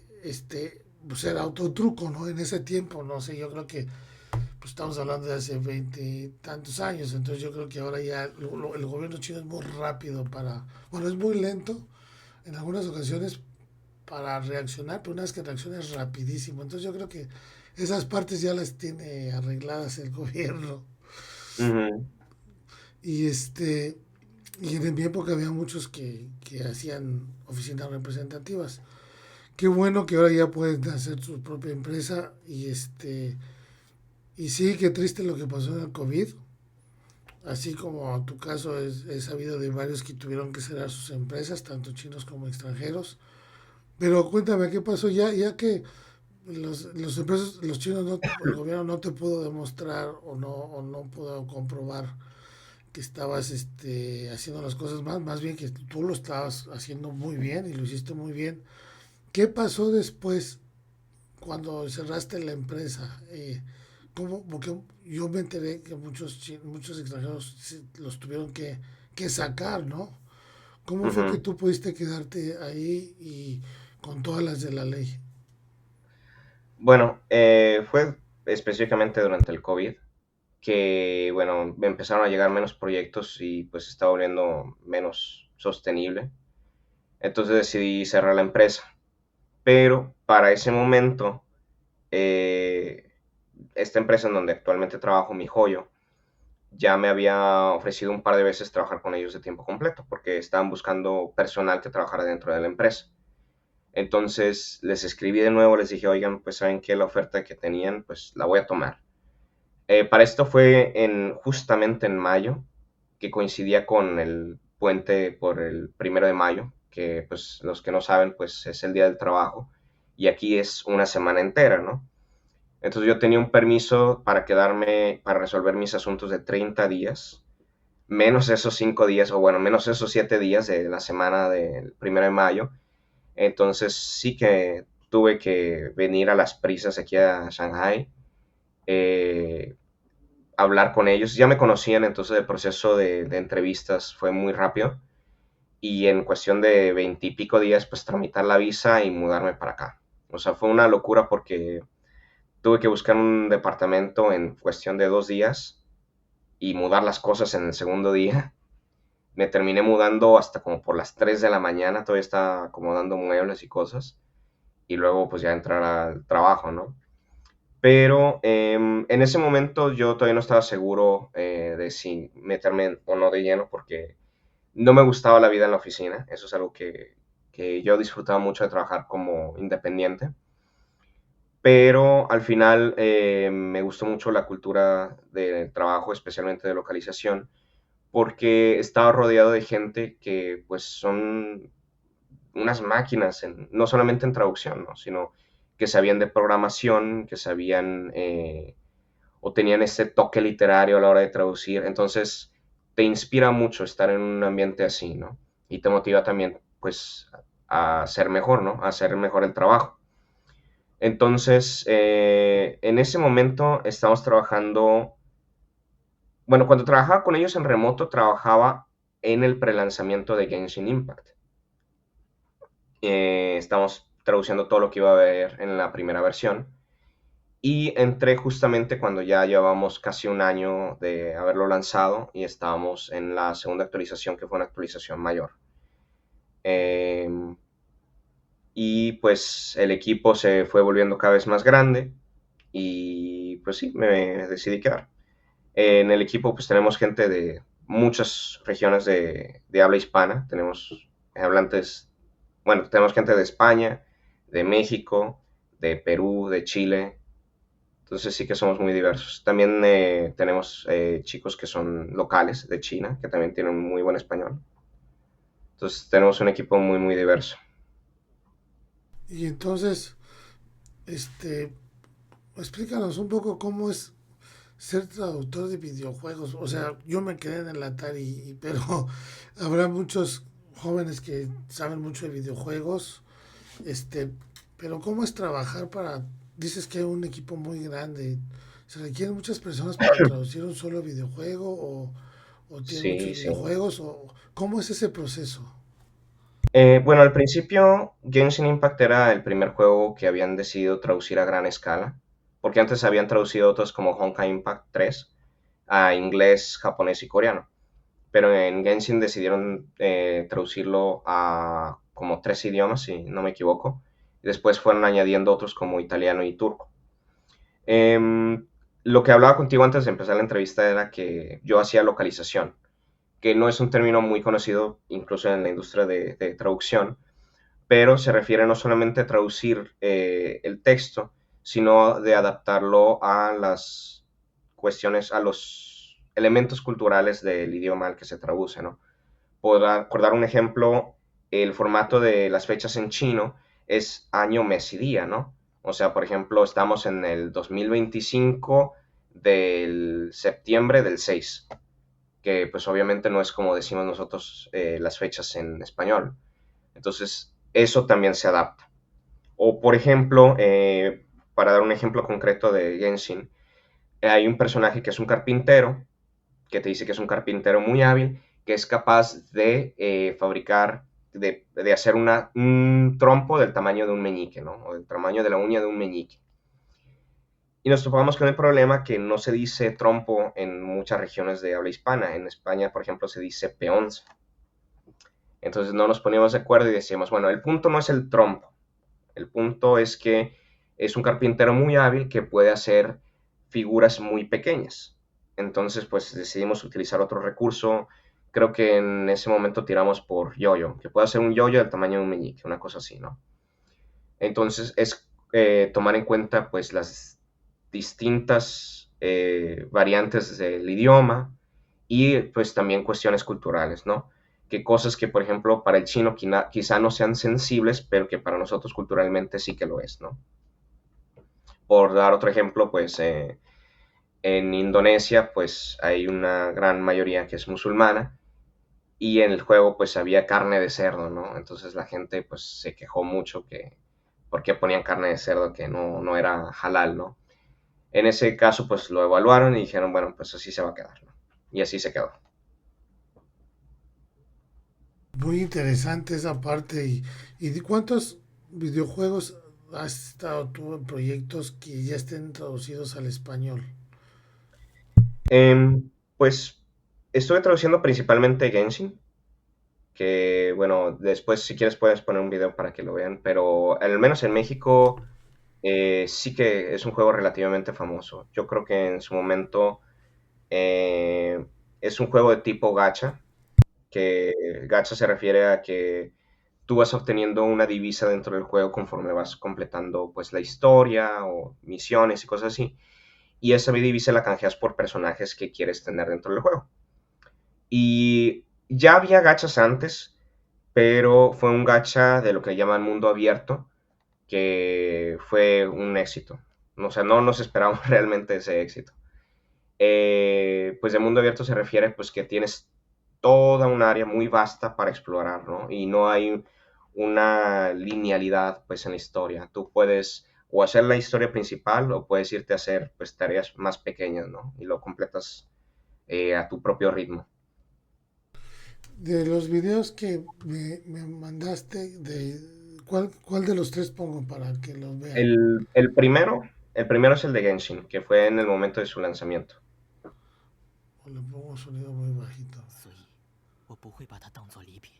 pues era autotruco, ¿no? En ese tiempo, no sé, yo creo que pues estamos hablando de hace 20 tantos años, entonces yo creo que ahora ya el gobierno chino es muy rápido bueno, es muy lento en algunas ocasiones para reaccionar, pero una vez que reacciona es rapidísimo, entonces yo creo que esas partes ya las tiene arregladas el gobierno. Ujú, Y y en mi época había muchos que hacían oficinas representativas. Qué bueno que ahora ya pueden hacer su propia empresa y sí, qué triste lo que pasó en el COVID. Así como tu caso he sabido de varios que tuvieron que cerrar sus empresas, tanto chinos como extranjeros. Pero cuéntame, ¿qué pasó ya que los empresas, los chinos, el gobierno no te pudo demostrar o no pudo comprobar que estabas haciendo las cosas mal, más bien que tú lo estabas haciendo muy bien y lo hiciste muy bien? ¿Qué pasó después cuando cerraste la empresa? ¿Cómo? Porque yo me enteré que muchos extranjeros los tuvieron que sacar, ¿no? ¿Cómo fue que ujú. tú pudiste quedarte ahí y con todas las de la ley? Bueno, fue específicamente durante el COVID que, bueno, me empezaron a llegar menos proyectos y pues se estaba volviendo menos sostenible. Entonces decidí cerrar la empresa. Pero para ese momento, eh, esta empresa en donde actualmente trabajo, mi joyo, ya me había ofrecido un par de veces trabajar con ellos de tiempo completo, porque estaban buscando personal que trabajara dentro de la empresa. Entonces les escribí de nuevo, les dije, oigan, pues saben que la oferta que tenían, pues la voy a tomar. Para esto fue justamente en mayo, que coincidía con el puente por el 1 de mayo, que pues los que no saben, pues es el día del trabajo, y aquí es una semana entera, ¿no? Entonces yo tenía un permiso para quedarme, para resolver mis asuntos de 30 días, menos esos 5 días, o bueno, menos esos 7 días de la semana del 1 de mayo. Entonces sí que tuve que venir a las prisas aquí a Shanghai, eh, hablar con ellos. Ya me conocían, entonces el proceso de entrevistas fue muy rápido y en cuestión de 20 y pico días, pues tramitar la visa y mudarme para acá. O sea, fue una locura porque tuve que buscar un departamento en cuestión de 2 días y mudar las cosas en el segundo día. Me terminé mudando hasta como por las 3 de la mañana, todavía estaba acomodando muebles y cosas, y luego pues ya entrar al trabajo, ¿no? Pero en ese momento yo todavía no estaba seguro de si meterme o no de lleno, porque no me gustaba la vida en la oficina. Eso es algo que yo disfrutaba mucho de trabajar como independiente. Pero al final me gustó mucho la cultura de trabajo, especialmente de localización, porque estaba rodeado de gente que pues son unas máquinas, no solamente en traducción, ¿no? Sino que sabían de programación, que sabían o tenían ese toque literario a la hora de traducir. Entonces te inspira mucho estar en un ambiente así, ¿no? Y te motiva también pues a ser mejor, ¿no? A hacer mejor el trabajo. Entonces, en ese momento estamos trabajando, bueno, cuando trabajaba con ellos en remoto, trabajaba en el prelanzamiento de Genshin Impact. Estamos traduciendo todo lo que iba a haber en la primera versión. Y entré justamente cuando ya llevábamos casi un año de haberlo lanzado y estábamos en la segunda actualización, que fue una actualización mayor. Eh, y pues el equipo se fue volviendo cada vez más grande y pues sí, me decidí quedar. En el equipo pues tenemos gente de muchas regiones de habla hispana. Tenemos hablantes, bueno, tenemos gente de España, de México, de Perú, de Chile. Entonces sí que somos muy diversos. También tenemos chicos que son locales de China, que también tienen un muy buen español. Entonces tenemos un equipo muy, muy diverso. Y entonces, este, explícanos un poco cómo es ser traductor de videojuegos. O sea, yo me quedé en el Atari, pero habrá muchos jóvenes que saben mucho de videojuegos. Este, pero ¿cómo es trabajar para, dices que hay un equipo muy grande? ¿Se requieren muchas personas para traducir un solo videojuego o tienen muchos Sí, sí. videojuegos o cómo es ese proceso? Bueno, al principio Genshin Impact era el primer juego que habían decidido traducir a gran escala, porque antes habían traducido otros como Honkai Impact 3 a inglés, japonés y coreano, pero en Genshin decidieron traducirlo a como 3 idiomas, si no me equivoco, y después fueron añadiendo otros como italiano y turco. Lo que hablaba contigo antes de empezar la entrevista era que yo hacía localización, que no es un término muy conocido incluso en la industria de traducción, pero se refiere no solamente a traducir el texto, sino de adaptarlo a las cuestiones, a los elementos culturales del idioma al que se traduce, ¿no? Por dar un ejemplo, el formato de las fechas en chino es año, mes y día, ¿no? O sea, por ejemplo, estamos en el 2025 del septiembre del 6, que pues obviamente no es como decimos nosotros las fechas en español. Entonces, eso también se adapta. O, por ejemplo, para dar un ejemplo concreto de Genshin, hay un personaje que es un carpintero, que te dice que es un carpintero muy hábil, que es capaz de fabricar, de hacer un trompo del tamaño de un meñique, ¿no? O del tamaño de la uña de un meñique. Y nos topamos con el problema que no se dice trompo en muchas regiones de habla hispana. En España, por ejemplo, se dice peonza. Entonces no nos poníamos de acuerdo y decíamos, bueno, el punto no es el trompo, el punto es que es un carpintero muy hábil que puede hacer figuras muy pequeñas. Entonces, pues decidimos utilizar otro recurso. Creo que en ese momento tiramos por yoyo, que puede hacer un yoyo del tamaño de un meñique, una cosa así, ¿no? Entonces, es tomar en cuenta pues las distintas variantes del idioma y pues también cuestiones culturales, ¿no? Que cosas que, por ejemplo, para el chino quizá no sean sensibles, pero que para nosotros culturalmente sí que lo es, ¿no? Por dar otro ejemplo, pues en Indonesia, pues hay una gran mayoría que es musulmana y en el juego pues había carne de cerdo, ¿no? Entonces la gente pues se quejó mucho que por qué ponían carne de cerdo que no era halal, ¿no? En ese caso pues lo evaluaron y dijeron, bueno, pues así se va a quedar, ¿no? Y así se quedó. Muy interesante esa parte. ¿Y de cuántos videojuegos has estado tú en proyectos que ya estén traducidos al español? Pues estuve traduciendo principalmente Genshin, que bueno, después si quieres puedes poner un video para que lo vean, pero al menos en México sí que es un juego relativamente famoso. Yo creo que en su momento eh, es un juego de tipo gacha, que gacha se refiere a que tú vas obteniendo una divisa dentro del juego conforme vas completando pues la historia o misiones y cosas así. Y esa divisa la canjeas por personajes que quieres tener dentro del juego. Y ya había gachas antes, pero fue un gacha de lo que llaman mundo abierto, que fue un éxito. O sea, no nos esperábamos realmente ese éxito. Pues de mundo abierto se refiere pues que tienes toda un área muy vasta para explorar, ¿no? Y no hay una linealidad pues en la historia. Tú puedes o hacer la historia principal o puedes irte a hacer pues tareas más pequeñas, ¿no? Y lo completas a tu propio ritmo. De los videos que me mandaste, ¿cuál de los tres pongo para que los vean? El primero es el de Genshin, que fue en el momento de su lanzamiento. O le pongo sonido muy bajito. 所以我不会把它当做礼品。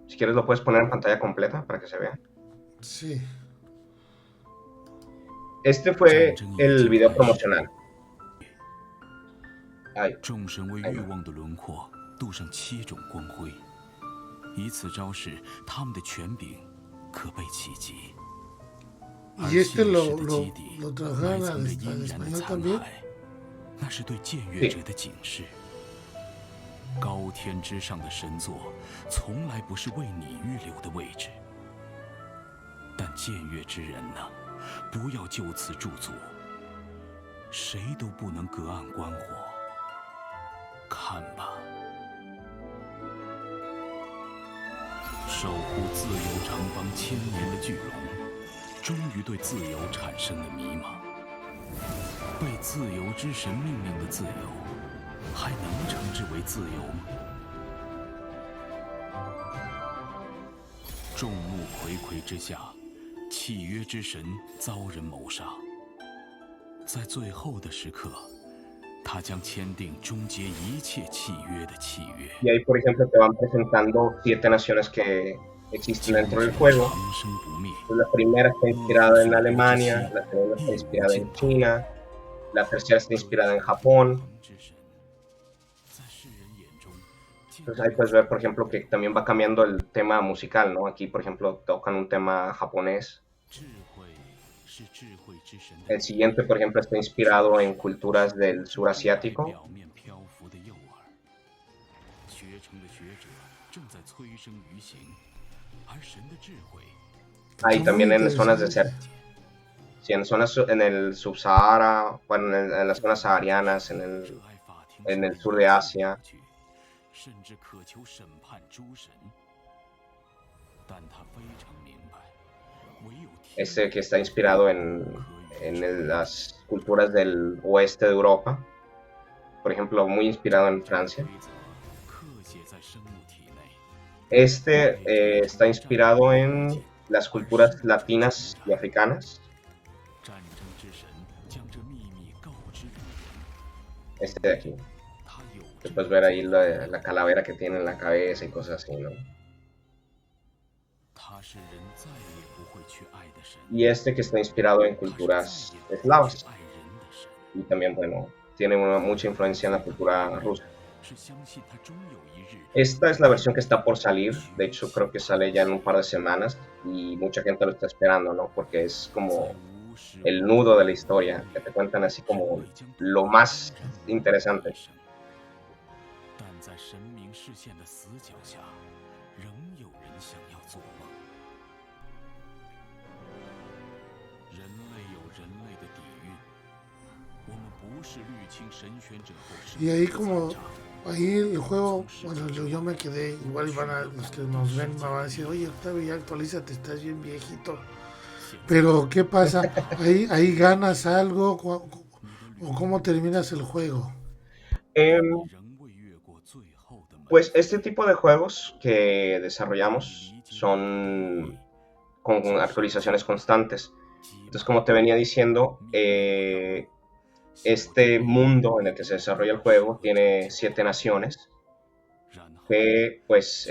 Si quieres lo puedes poner en pantalla completa para que se vea. Sí, Este 战 fue 争已 el 经 video 开始， promocional. Ay, 众神为 ay 欲 no. 望的轮廓镀上7种光辉，以此昭示他们的权柄可被企及。而 y este 现实 lo, 的 lo, 基底 lo 埋 trabajaron 藏着 al 阴然的 español 残 también. 骸，那是对僭越 Sí. 者的警示。高天之上的神座，从来不是为你预留的位置。但僭越之人呢，不要就此驻足，谁都不能隔岸观火。看吧，守护自由城邦千年的巨龙，终于对自由产生了迷茫。被自由之神命令的自由，还能称之为自由吗？众目睽睽之下，契约之神遭人谋杀。在最后的时刻，他将签订终结一切契约的契约。Y ahí, por ejemplo, te van presentando 7 naciones que existen dentro del juego. La primera está inspirada en Alemania, la segunda está inspirada en China, la tercera está inspirada en Japón. Entonces ahí puedes ver, por ejemplo, que también va cambiando el tema musical, ¿no? Aquí, por ejemplo, tocan un tema japonés. El siguiente, por ejemplo, está inspirado en culturas del surasiático. Ahí también en zonas desérticas. Sí, en zonas en el subsahara, bueno, en las zonas saharianas, en el sur de Asia. Este que está inspirado en las culturas del oeste de Europa, por ejemplo, muy inspirado en Francia. Este está inspirado en las culturas latinas y africanas. Este de aquí. Que puedes ver ahí la calavera que tiene en la cabeza y cosas así, ¿no? Y este que está inspirado en culturas eslavas. Y también, bueno, tiene mucha influencia en la cultura rusa. Esta es la versión que está por salir. De hecho, creo que sale ya en un par de semanas. Y mucha gente lo está esperando, ¿no? Porque es como el nudo de la historia. Que te cuentan así como lo más interesante. Y ahí como, ahí el juego, bueno, yo me quedé, igual los que nos ven me van a decir, oye Octavio, ya actualízate, estás bien viejito. Pero ¿qué pasa? Ahí ganas algo o cómo terminas el juego. Pues este tipo de juegos que desarrollamos son con actualizaciones constantes. Entonces, como te venía diciendo, este mundo en el que se desarrolla el juego tiene 7 naciones que pues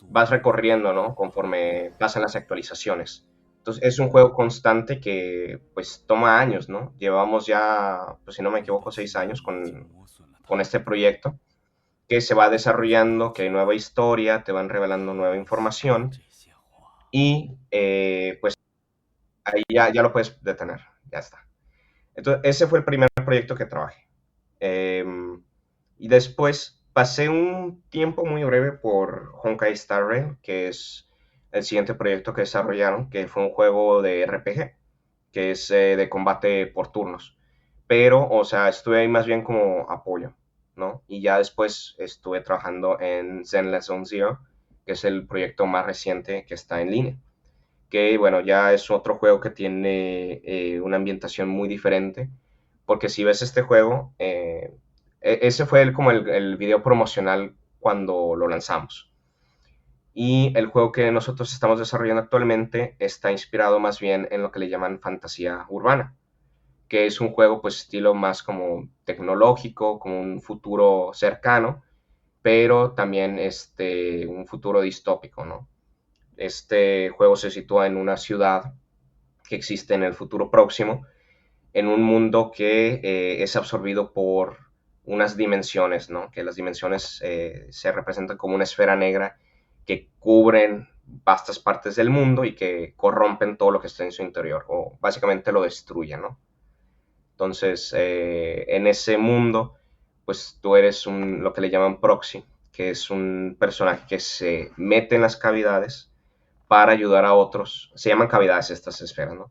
vas recorriendo, ¿no? Conforme pasan las actualizaciones. Entonces es un juego constante que pues toma años, ¿no? Llevamos ya, pues si no me equivoco, 6 años con este proyecto que se va desarrollando, que hay nueva historia, te van revelando nueva información y pues ahí ya lo puedes detener, ya está. Entonces ese fue el primer proyecto que trabajé. Y después pasé un tiempo muy breve por Honkai Star Rail, que es el siguiente proyecto que desarrollaron, que fue un juego de RPG, que es de combate por turnos. Pero, o sea, estuve ahí más bien como apoyo, ¿no? Y ya después estuve trabajando en Zenless Zone Zero, que es el proyecto más reciente que está en línea. Que, bueno, ya es otro juego que tiene una ambientación muy diferente. Porque si ves este juego, ese fue como el video promocional cuando lo lanzamos. Y el juego que nosotros estamos desarrollando actualmente está inspirado más bien en lo que le llaman fantasía urbana, que es un juego pues estilo más como tecnológico, como un futuro cercano, pero también un futuro distópico, ¿no? Este juego se sitúa en una ciudad que existe en el futuro próximo, en un mundo que es absorbido por unas dimensiones, ¿no? Que las dimensiones se representan como una esfera negra que cubren vastas partes del mundo y que corrompen todo lo que está en su interior, o básicamente lo destruyen, ¿no? Entonces, en ese mundo, pues tú eres lo que le llaman proxy, que es un personaje que se mete en las cavidades para ayudar a otros, se llaman cavidades estas esferas, ¿no?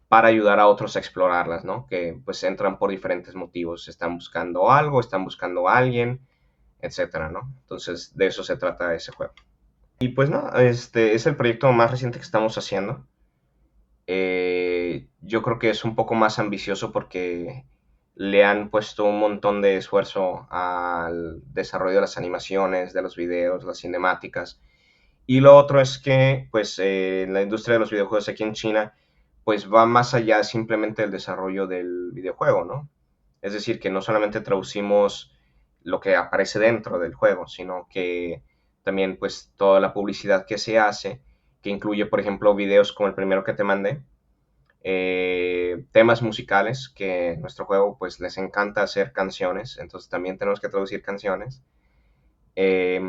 Para ayudar a otros a explorarlas, ¿no? Que pues entran por diferentes motivos, están buscando algo, están buscando a alguien, etcétera, ¿no? Entonces de eso se trata ese juego. Y pues no, este es el proyecto más reciente que estamos haciendo. Yo creo que es un poco más ambicioso porque le han puesto un montón de esfuerzo al desarrollo de las animaciones, de los videos, las cinemáticas. Y lo otro es que, pues, la industria de los videojuegos aquí en China, pues va más allá simplemente del desarrollo del videojuego, ¿no? Es decir, que no solamente traducimos lo que aparece dentro del juego, sino que también, pues, toda la publicidad que se hace, que incluye, por ejemplo, videos como el primero que te mandé, temas musicales, que nuestro juego, pues, les encanta hacer canciones, entonces también tenemos que traducir canciones. Eh,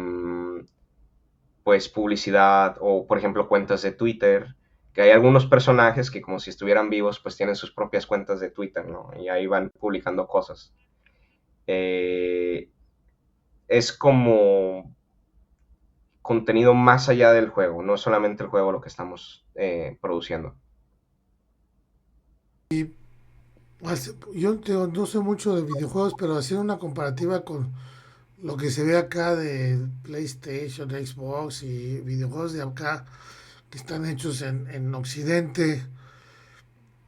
pues publicidad o, por ejemplo, cuentas de Twitter, que hay algunos personajes que como si estuvieran vivos, pues tienen sus propias cuentas de Twitter, ¿no? Y ahí van publicando cosas. Eh, es como contenido más allá del juego, no es solamente el juego lo que estamos produciendo. Yo no sé mucho de videojuegos, pero haciendo una comparativa con lo que se ve acá de PlayStation, Xbox y videojuegos de acá que están hechos en Occidente,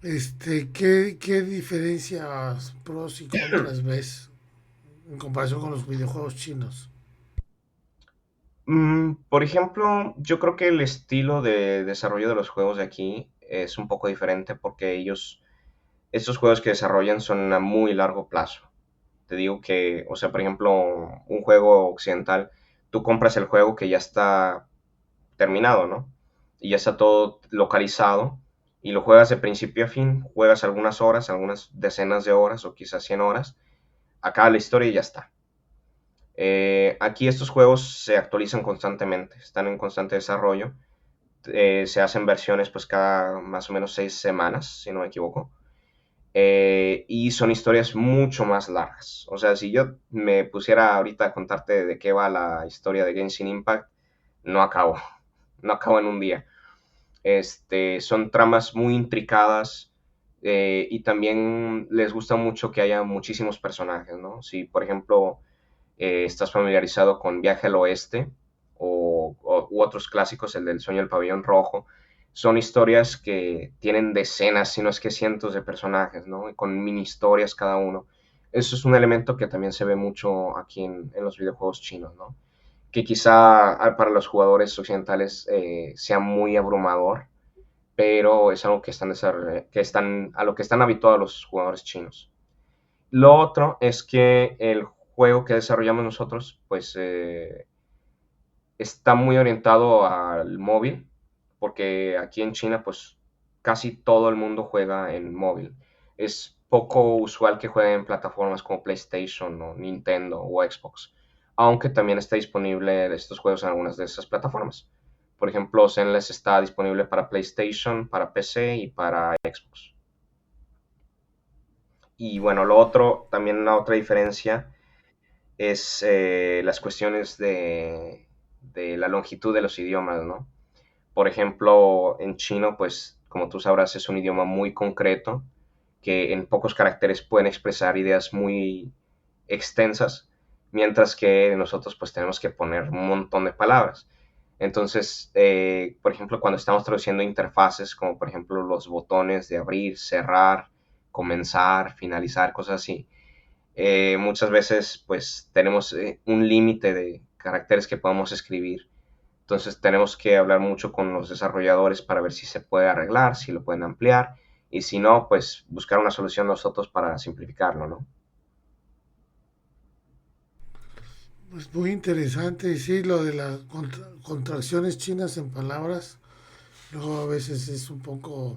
¿qué diferencias, pros y contras ves en comparación con los videojuegos chinos? Por ejemplo, yo creo que el estilo de desarrollo de los juegos de aquí es un poco diferente porque estos juegos que desarrollan son a muy largo plazo. Te digo que, o sea, por ejemplo, un juego occidental, tú compras el juego que ya está terminado, ¿no? Y ya está todo localizado y lo juegas de principio a fin, juegas algunas horas, algunas decenas de horas o quizás 100 horas, acaba la historia y ya está. Aquí estos juegos se actualizan constantemente, están en constante desarrollo, se hacen versiones pues cada más o menos 6 semanas, si no me equivoco. Y son historias mucho más largas. O sea, si yo me pusiera ahorita a contarte de qué va la historia de Genshin Impact, no acabo, no acabo en un día. Son tramas muy intricadas y también les gusta mucho que haya muchísimos personajes, ¿no? Si, por ejemplo, estás familiarizado con Viaje al Oeste u otros clásicos, el del Sueño del Pabellón Rojo, son historias que tienen decenas, si no es que cientos de personajes, ¿no? Y con mini historias cada uno. Eso es un elemento que también se ve mucho aquí en los videojuegos chinos, ¿no? Que quizá para los jugadores occidentales sea muy abrumador, pero es algo a lo que están habituados los jugadores chinos. Lo otro es que el juego que desarrollamos nosotros, pues está muy orientado al móvil, porque aquí en China, pues casi todo el mundo juega en móvil. Es poco usual que jueguen en plataformas como PlayStation o Nintendo o Xbox, aunque también está disponible estos juegos en algunas de esas plataformas. Por ejemplo, Zenless está disponible para PlayStation, para PC y para Xbox. Y bueno, lo otro, también una otra diferencia es las cuestiones de la longitud de los idiomas, ¿no? Por ejemplo, en chino, pues como tú sabrás, es un idioma muy concreto que en pocos caracteres pueden expresar ideas muy extensas, mientras que nosotros pues tenemos que poner un montón de palabras. Entonces, por ejemplo, cuando estamos traduciendo interfaces, como por ejemplo los botones de abrir, cerrar, comenzar, finalizar, cosas así, muchas veces pues tenemos un límite de caracteres que podemos escribir. Entonces tenemos que hablar mucho con los desarrolladores para ver si se puede arreglar, si lo pueden ampliar y si no, pues buscar una solución nosotros para simplificarlo, ¿no? Pues muy interesante, y sí, lo de las contracciones chinas en palabras, luego a veces es un poco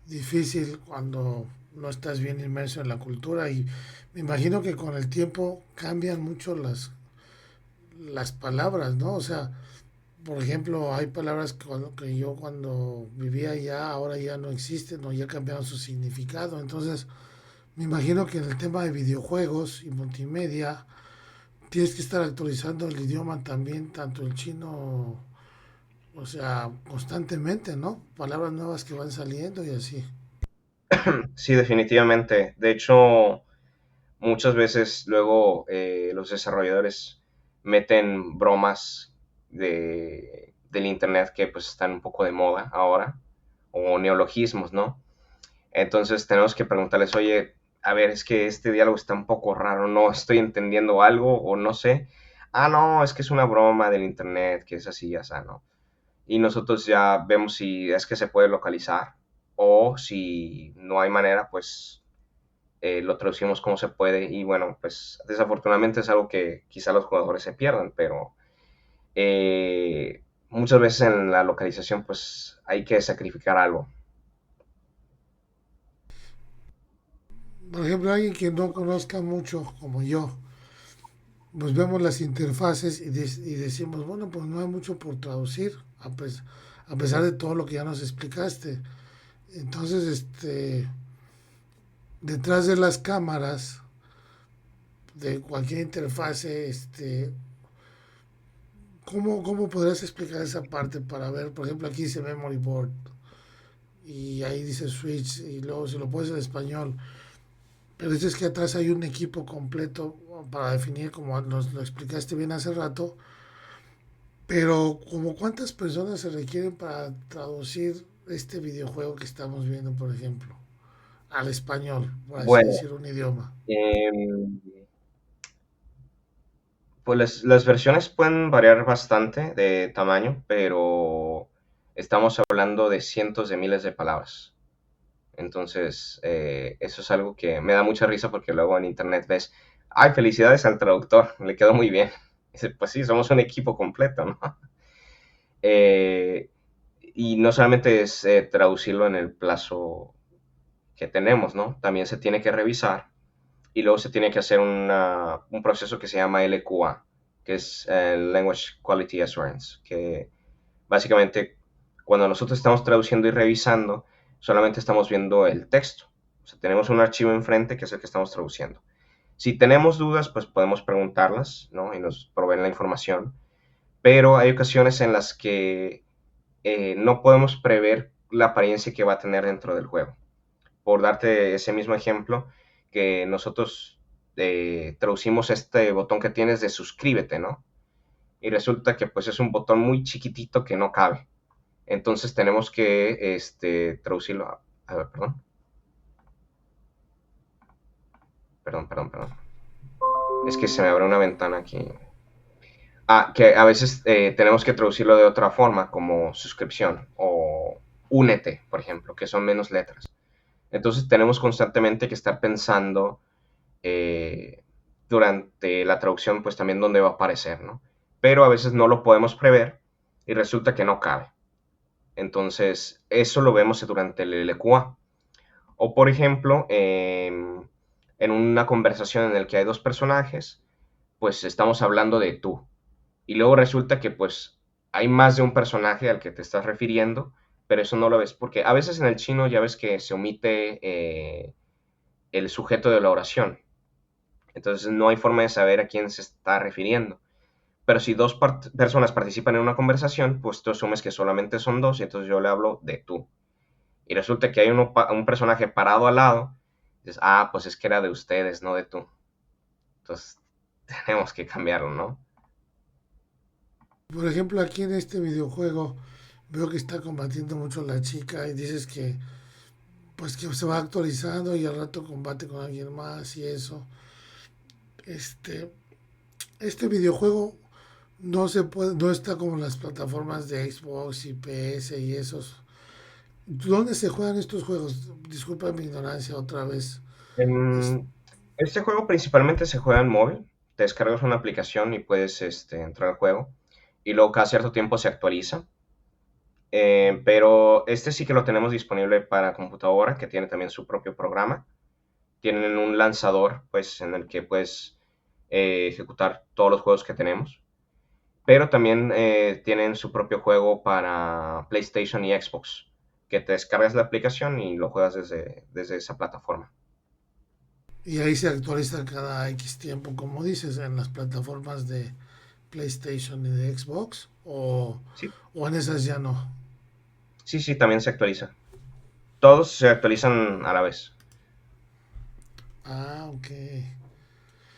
difícil cuando no estás bien inmerso en la cultura y me imagino que con el tiempo cambian mucho las palabras, ¿no? O sea, por ejemplo, hay palabras que yo cuando vivía allá ahora ya no existen o ya cambiaron su significado. Entonces, Me imagino que en el tema de videojuegos y multimedia tienes que estar actualizando el idioma también, tanto el chino, o sea, constantemente, ¿no? Palabras nuevas que van saliendo y así. Sí, definitivamente. De hecho, muchas veces luego los desarrolladores meten bromas del internet que pues están un poco de moda ahora, o neologismos, ¿no? Entonces tenemos que preguntarles, oye, a ver, es que este diálogo está un poco raro, no estoy entendiendo algo o no sé. Ah, no, es que es una broma del internet, que es así, ya sea, ¿no? Y nosotros ya vemos si es que se puede localizar o si no hay manera, pues lo traducimos como se puede. Y bueno, pues desafortunadamente es algo que quizá los jugadores se pierdan, pero muchas veces en la localización pues hay que sacrificar algo. Por ejemplo, alguien que no conozca mucho como yo, pues vemos las interfaces y decimos, bueno, pues no hay mucho por traducir, a pesar de todo lo que ya nos explicaste. Entonces, detrás de las cámaras de cualquier interfase, ¿cómo podrías explicar esa parte para ver? Por ejemplo, aquí dice Memory Board y ahí dice Switch y luego si lo pones en español. Pero dices que atrás hay un equipo completo para definir, como nos lo explicaste bien hace rato. Pero, ¿como cuántas personas se requieren para traducir este videojuego que estamos viendo, por ejemplo, al español, por así Bueno, decir, un idioma? pues las versiones pueden variar bastante de tamaño, pero estamos hablando de cientos de miles de palabras. Entonces, eso es algo que me da mucha risa porque luego en internet ves, ay, felicidades al traductor, le quedó muy bien. Dice, pues sí, somos un equipo completo, ¿no? Eh, y no solamente es traducirlo en el plazo que tenemos, ¿no? También se tiene que revisar y luego se tiene que hacer un proceso que se llama LQA, que es Language Quality Assurance, que básicamente cuando nosotros estamos traduciendo y revisando, solamente estamos viendo el texto. O sea, tenemos un archivo enfrente que es el que estamos traduciendo. Si tenemos dudas, pues podemos preguntarlas, ¿no? Y nos proveen la información. Pero hay ocasiones en las que no podemos prever la apariencia que va a tener dentro del juego. Por darte ese mismo ejemplo, que nosotros traducimos este botón que tienes de suscríbete, ¿no? Y resulta que pues es un botón muy chiquitito que no cabe. Entonces tenemos que traducirlo. A ver, perdón. Es que se me abre una ventana aquí. Ah, que a veces tenemos que traducirlo de otra forma, como suscripción o únete, por ejemplo, que son menos letras. Entonces tenemos constantemente que estar pensando eh, durante la traducción, pues también dónde va a aparecer, ¿no? Pero a veces no lo podemos prever y resulta que no cabe. Entonces, eso lo vemos durante el LQA. O, por ejemplo, en una conversación en la que hay dos personajes, pues estamos hablando de tú. Y luego resulta que, pues, hay más de un personaje al que te estás refiriendo, pero eso no lo ves. Porque a veces en el chino ya ves que se omite el sujeto de la oración. Entonces no hay forma de saber a quién se está refiriendo. Pero si dos personas participan en una conversación, pues tú asumes que solamente son dos y entonces yo le hablo de tú. Y resulta que hay un personaje parado al lado, y dices, ah, pues es que era de ustedes, no de tú. Entonces tenemos que cambiarlo, ¿no? Por ejemplo, aquí en este videojuego veo que está combatiendo mucho la chica y dices que pues que se va actualizando y al rato combate con alguien más y eso. Este, este videojuego no se puede, no está como en las plataformas de Xbox y PS y esos. ¿Dónde se juegan estos juegos? Disculpa mi ignorancia otra vez. Es- En este juego principalmente se juega en móvil. Te descargas una aplicación y puedes entrar al juego. Y luego cada cierto tiempo se actualiza. Pero este sí que lo tenemos disponible para computadora, que tiene también su propio programa. Tienen un lanzador, pues, en el que puedes ejecutar todos los juegos que tenemos. Pero también tienen su propio juego para PlayStation y Xbox, que te descargas la aplicación y lo juegas desde esa plataforma. Y ahí se actualiza cada X tiempo, como dices, en las plataformas de PlayStation y de Xbox, Sí, o en esas ya no. sí, sí, también se actualiza. Todos se actualizan a la vez. Ah, ok.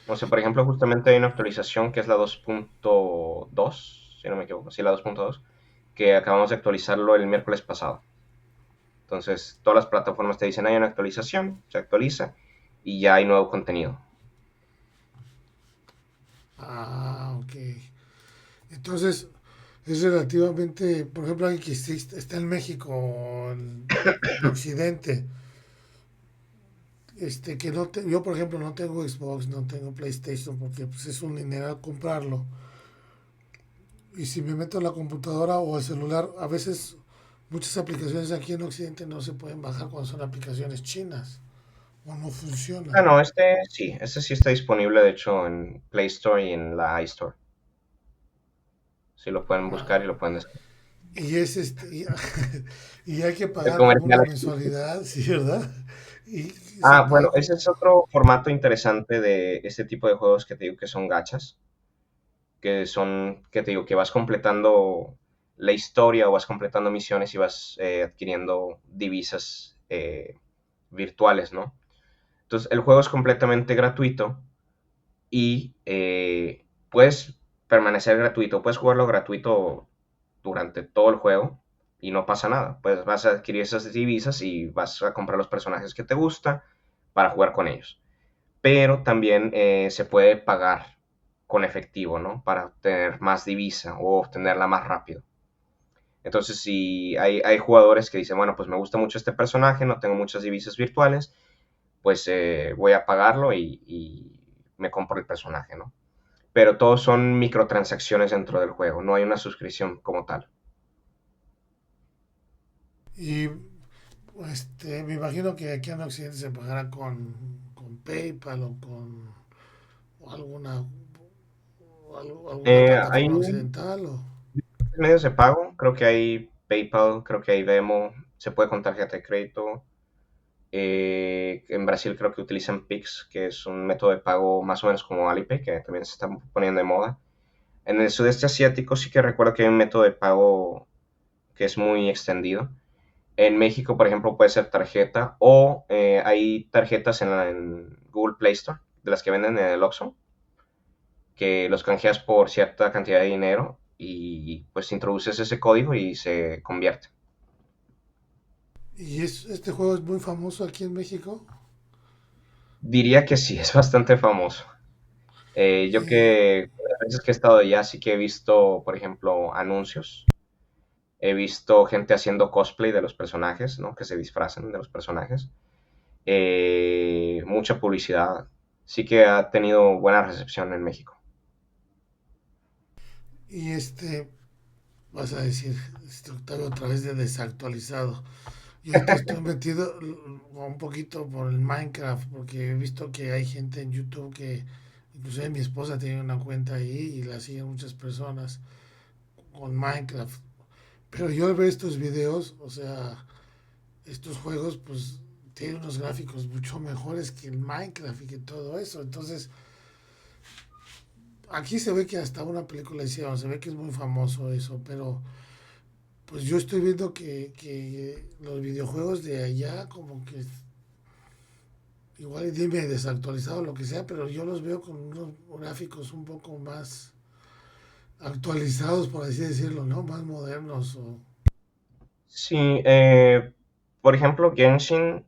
O sea, por ejemplo, justamente hay una actualización que es la 2.2, si no me equivoco, sí, la 2.2, que acabamos de actualizarlo el miércoles pasado. Entonces, todas las plataformas te dicen hay una actualización, se actualiza y ya hay nuevo contenido. Ah, ok. Entonces, es relativamente, por ejemplo, alguien que está en México o en Occidente, que no yo por ejemplo no tengo Xbox, no tengo PlayStation, porque pues es un dinero comprarlo. Y si me meto en la computadora o el celular, a veces muchas aplicaciones aquí en Occidente no se pueden bajar cuando son aplicaciones chinas o no Ah, funcionan. no, este sí está disponible, de hecho, en Play Store y en la iStore. Sí lo pueden buscar y Ah, lo pueden descargar. y es y hay que El pagar como comercial una existe. mensualidad, sí, ¿verdad? Y se Ah, paga bueno, ese es como, otro formato interesante de este tipo de juegos que te digo que son gachas, que son, que te digo, que vas completando la historia o vas completando misiones y vas adquiriendo divisas virtuales, ¿no? Entonces, el juego es completamente gratuito y puedes permanecer gratuito, puedes jugarlo gratuito durante todo el juego y no pasa nada. Pues vas a adquirir esas divisas y vas a comprar los personajes que te gusta para jugar con ellos. Pero también se puede pagar con efectivo, ¿no? Para obtener más divisa o obtenerla más rápido. Entonces, si hay jugadores que dicen, bueno, pues me gusta mucho este personaje, no tengo muchas divisas virtuales, pues voy a pagarlo y me compro el personaje, ¿no? Pero todos son microtransacciones dentro del juego, no hay una suscripción como tal. y me imagino que aquí en Occidente se pagará con PayPal o alguna Hay plataforma occidental o... medios de pago, creo que hay PayPal, creo que hay Venmo, se puede con tarjeta de crédito. En Brasil creo que utilizan Pix, que es un método de pago más o menos como Alipay, que también se está poniendo de moda. En el sudeste asiático sí que recuerdo que hay un método de pago que es muy extendido. En México, por ejemplo, puede ser tarjeta o hay tarjetas en Google Play Store, de las que venden en el Oxxo, que los canjeas por cierta cantidad de dinero y pues introduces ese código y se convierte. Y este juego es muy famoso aquí en México. Diría que sí, es bastante famoso. Yo Y, que las veces que he estado allá sí que he visto, por ejemplo, anuncios. He visto gente haciendo cosplay de los personajes, ¿no? Que se disfrazan de los personajes. Mucha publicidad. Sí que ha tenido buena recepción en México. y vas a decir, Octavio, otra vez de desactualizado. Yo ahorita estoy metido un poquito por el Minecraft, porque he visto que hay gente en YouTube que, inclusive mi esposa tiene una cuenta ahí y la siguen muchas personas con Minecraft. Pero yo al ver estos videos, o sea, estos juegos, pues tienen unos gráficos mucho mejores que el Minecraft y que todo eso. Entonces, aquí se ve que hasta una película hicieron, se ve que es muy famoso eso, pero pues yo estoy viendo que los videojuegos de allá como que igual y dime desactualizado o lo que sea, pero yo los veo con unos gráficos un poco más actualizados, por así decirlo, ¿no? Más modernos. Sí, por ejemplo, Genshin,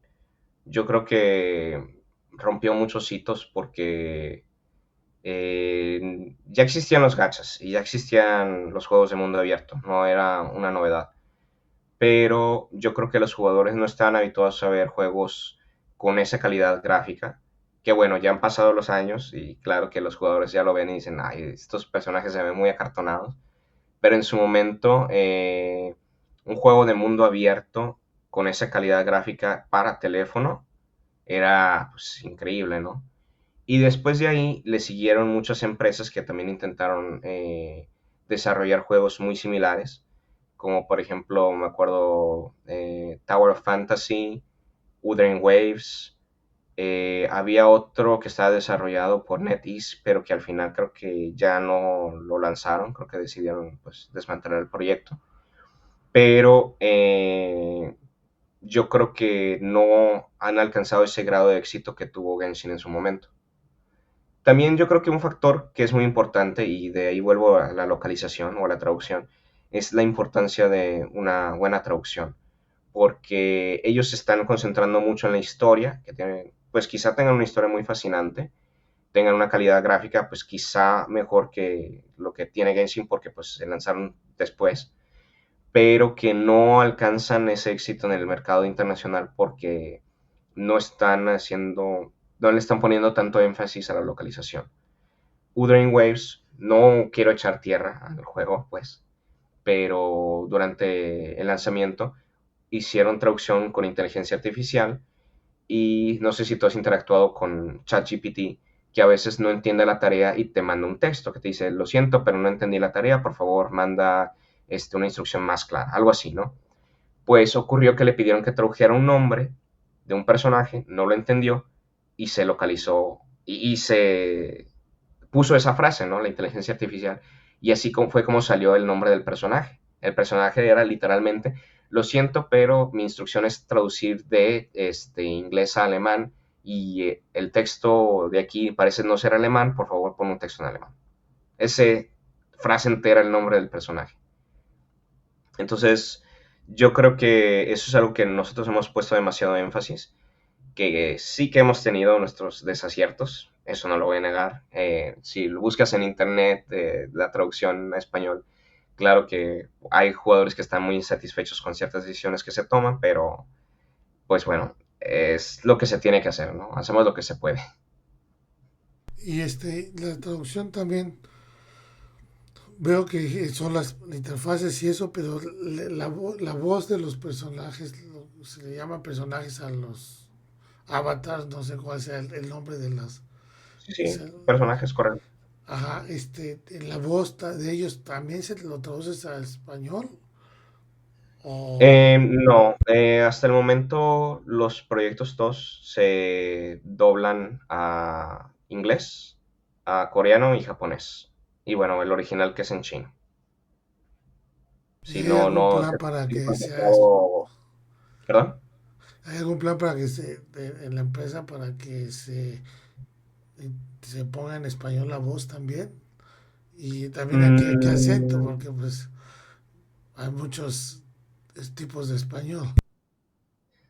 yo creo que rompió muchos hitos porque ya existían los gachas y ya existían los juegos de mundo abierto, no era una novedad. Pero yo creo que los jugadores no estaban habituados a ver juegos con esa calidad gráfica. Que bueno, ya han pasado los años y claro que los jugadores ya lo ven y dicen, ay, estos personajes se ven muy acartonados. Pero en su momento, un juego de mundo abierto con esa calidad gráfica para teléfono era pues, increíble, ¿no? Y después de ahí le siguieron muchas empresas que también intentaron desarrollar juegos muy similares, como por ejemplo, me acuerdo Tower of Fantasy, Wuthering Waves, Había otro que estaba desarrollado por NetEase, pero que al final creo que ya no lo lanzaron, creo que decidieron pues desmantelar el proyecto. Pero yo creo que no han alcanzado ese grado de éxito que tuvo Genshin en su momento. También yo creo que un factor que es muy importante, y de ahí vuelvo a la localización o a la traducción, es la importancia de una buena traducción, porque ellos se están concentrando mucho en la historia, que tienen, pues quizá tengan una historia muy fascinante, tengan una calidad gráfica pues quizá mejor que lo que tiene Genshin porque pues se lanzaron después, pero que no alcanzan ese éxito en el mercado internacional porque no están haciendo, no le están poniendo tanto énfasis a la localización. Wuthering Waves, no quiero echar tierra al juego, pues, pero durante el lanzamiento hicieron traducción con inteligencia artificial y no sé si tú has interactuado con ChatGPT, que a veces no entiende la tarea y te manda un texto que te dice, lo siento, pero no entendí la tarea, por favor, manda una instrucción más clara, algo así, ¿no? Pues ocurrió que le pidieron que tradujera un nombre de un personaje, no lo entendió y se localizó y se puso esa frase, ¿no? La inteligencia artificial. Y así fue como salió el nombre del personaje. El personaje era literalmente, lo siento, pero mi instrucción es traducir de inglés a alemán y el texto de aquí parece no ser alemán, por favor pon un texto en alemán. Ese frase entera el nombre del personaje. Entonces, yo creo que eso es algo que nosotros hemos puesto demasiado énfasis, que sí que hemos tenido nuestros desaciertos, eso no lo voy a negar. Si lo buscas en internet, la traducción a español, claro que hay jugadores que están muy insatisfechos con ciertas decisiones que se toman, pero pues bueno, es lo que se tiene que hacer, ¿no? Hacemos lo que se puede. Y la traducción también veo que son las interfaces y eso, pero la voz de los personajes, se le llama personajes a los avatars, no sé cuál sea el nombre de las... Sí, o sí, sea, personajes correctos. ajá, en la voz de ellos también se lo traduces al español o... No, hasta el momento los proyectos todos se doblan a inglés, a coreano y japonés. Y bueno, el original que es en chino. ¿Y Si hay no, algún no, plan para si que sea... ¿Perdón? ¿Hay algún plan para que en la empresa para que se ponga en español la voz también? Y también a qué acento, Mm, porque pues hay muchos tipos de español.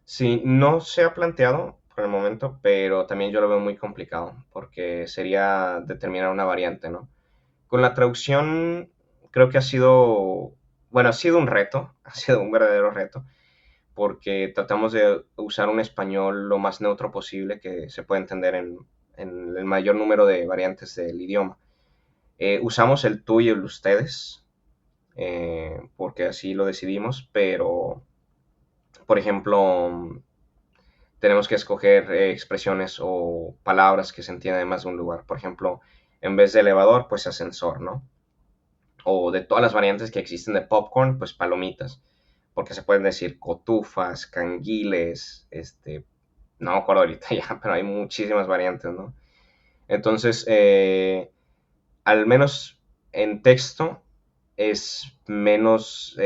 sí, no se ha planteado por el momento, pero también yo lo veo muy complicado, porque sería determinar una variante, ¿no? Con la traducción creo que ha sido, bueno, ha sido un reto, ha sido un verdadero reto, porque tratamos de usar un español lo más neutro posible que se pueda entender en el mayor número de variantes del idioma. Usamos el tú y el ustedes, porque así lo decidimos, pero, por ejemplo, tenemos que escoger expresiones o palabras que se entiendan de más de un lugar. Por ejemplo, en vez de elevador, pues ascensor, ¿no? O de todas las variantes que existen de popcorn, pues palomitas, porque se pueden decir cotufas, canguiles, no me acuerdo ahorita ya, pero hay muchísimas variantes, ¿no? Entonces, al menos en texto es menos,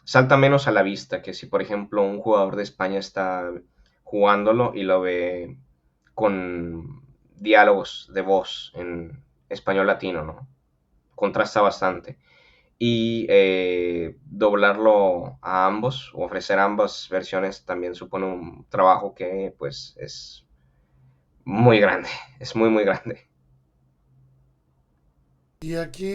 salta menos a la vista que si, por ejemplo, un jugador de España está jugándolo y lo ve con diálogos de voz en español latino, ¿no? Contrasta bastante. Y doblarlo a ambos, o ofrecer ambas versiones, también supone un trabajo que pues es muy grande, es muy, muy grande. Y aquí,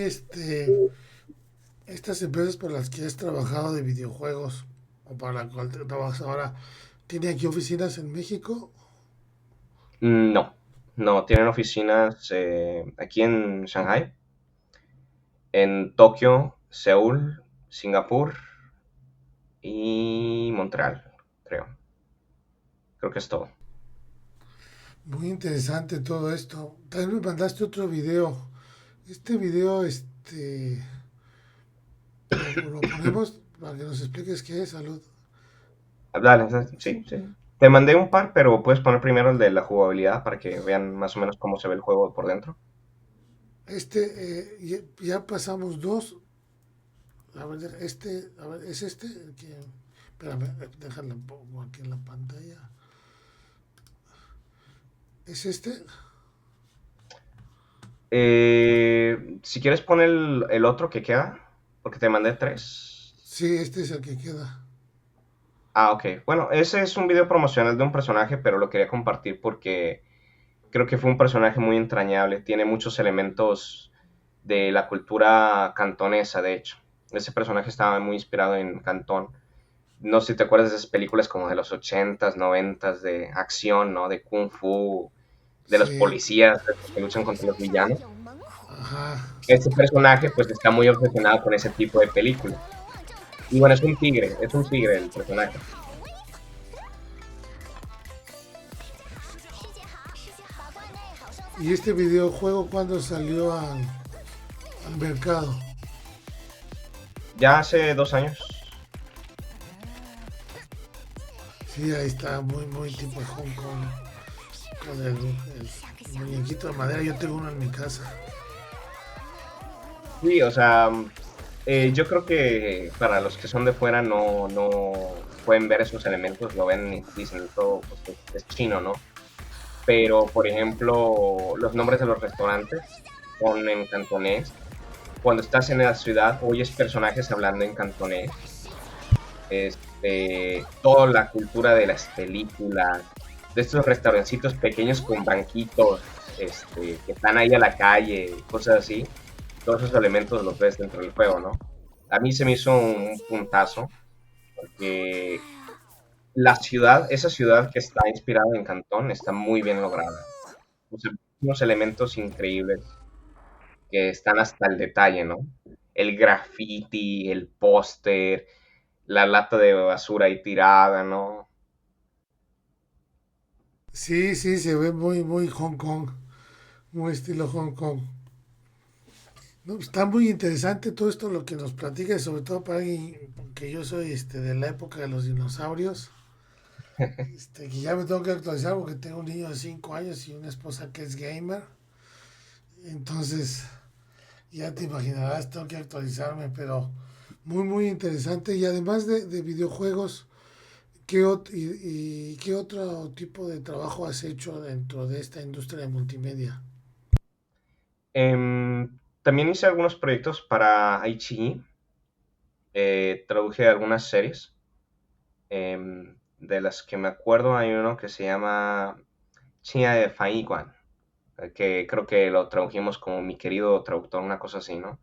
estas empresas por las que has trabajado de videojuegos o para la cual trabajas ahora, ¿tiene aquí oficinas en México? No, no, tienen oficinas aquí en Shanghai, en Tokio, Seúl, Singapur y Montreal, creo. Creo que es todo. Muy interesante todo esto. También me mandaste otro video. Este video, lo ponemos para que nos expliques qué es salud. Dale, sí, sí. Te mandé un par, pero puedes poner primero el de la jugabilidad para que vean más o menos cómo se ve el juego por dentro. Ya pasamos dos. A ver, a ver, ¿es este? Espérame, déjalo pongo aquí en la pantalla. ¿Es este? Si quieres poner el otro que queda, porque te mandé tres. Sí, este es el que queda. Ah, ok. Bueno, ese es un video promocional de un personaje, pero lo quería compartir porque creo que fue un personaje muy entrañable. Tiene muchos elementos de la cultura cantonesa, de hecho. Ese personaje estaba muy inspirado en Cantón. No sé si te acuerdas de esas películas como de los 80s, 90s, de acción, ¿no? De kung fu, de los Sí, policías que luchan contra los villanos. ajá. Este personaje pues está muy obsesionado con ese tipo de películas. Y bueno, es un tigre el personaje. ¿Y este videojuego cuándo salió al mercado? Ya hace 2 años. Sí, ahí está, muy tipo de Hong Kong. Con el muñequito de madera, yo tengo uno en mi casa. Sí, o sea, yo creo que para los que son de fuera no pueden ver esos elementos, lo ven y dicen todo pues, es chino, ¿no? Pero, por ejemplo, los nombres de los restaurantes son en cantonés. Cuando estás en la ciudad, oyes personajes hablando en cantonés. Toda la cultura de las películas, de estos restaurancitos pequeños con banquitos, que están ahí a la calle, cosas así. Todos esos elementos los ves dentro del juego, ¿no? A mí se me hizo un puntazo, porque esa ciudad que está inspirada en Cantón, está muy bien lograda. O sea, unos elementos increíbles que están hasta el detalle, ¿no? El graffiti, el póster, la lata de basura ahí tirada, ¿no? Sí, sí, se ve muy Hong Kong, muy estilo Hong Kong. No, está muy interesante todo esto lo que nos platica, sobre todo para alguien que yo soy de la época de los dinosaurios. Que ya me tengo que actualizar porque tengo un niño de 5 años y una esposa que es gamer. Entonces, ya te imaginarás, tengo que actualizarme, pero muy interesante. Y además de videojuegos, ¿y qué otro tipo de trabajo has hecho dentro de esta industria de multimedia? También hice algunos proyectos para iQIYI, traduje algunas series. De las que me acuerdo hay uno que se llama China de Faiguan, que creo que lo tradujimos como mi querido traductor, una cosa así, ¿no?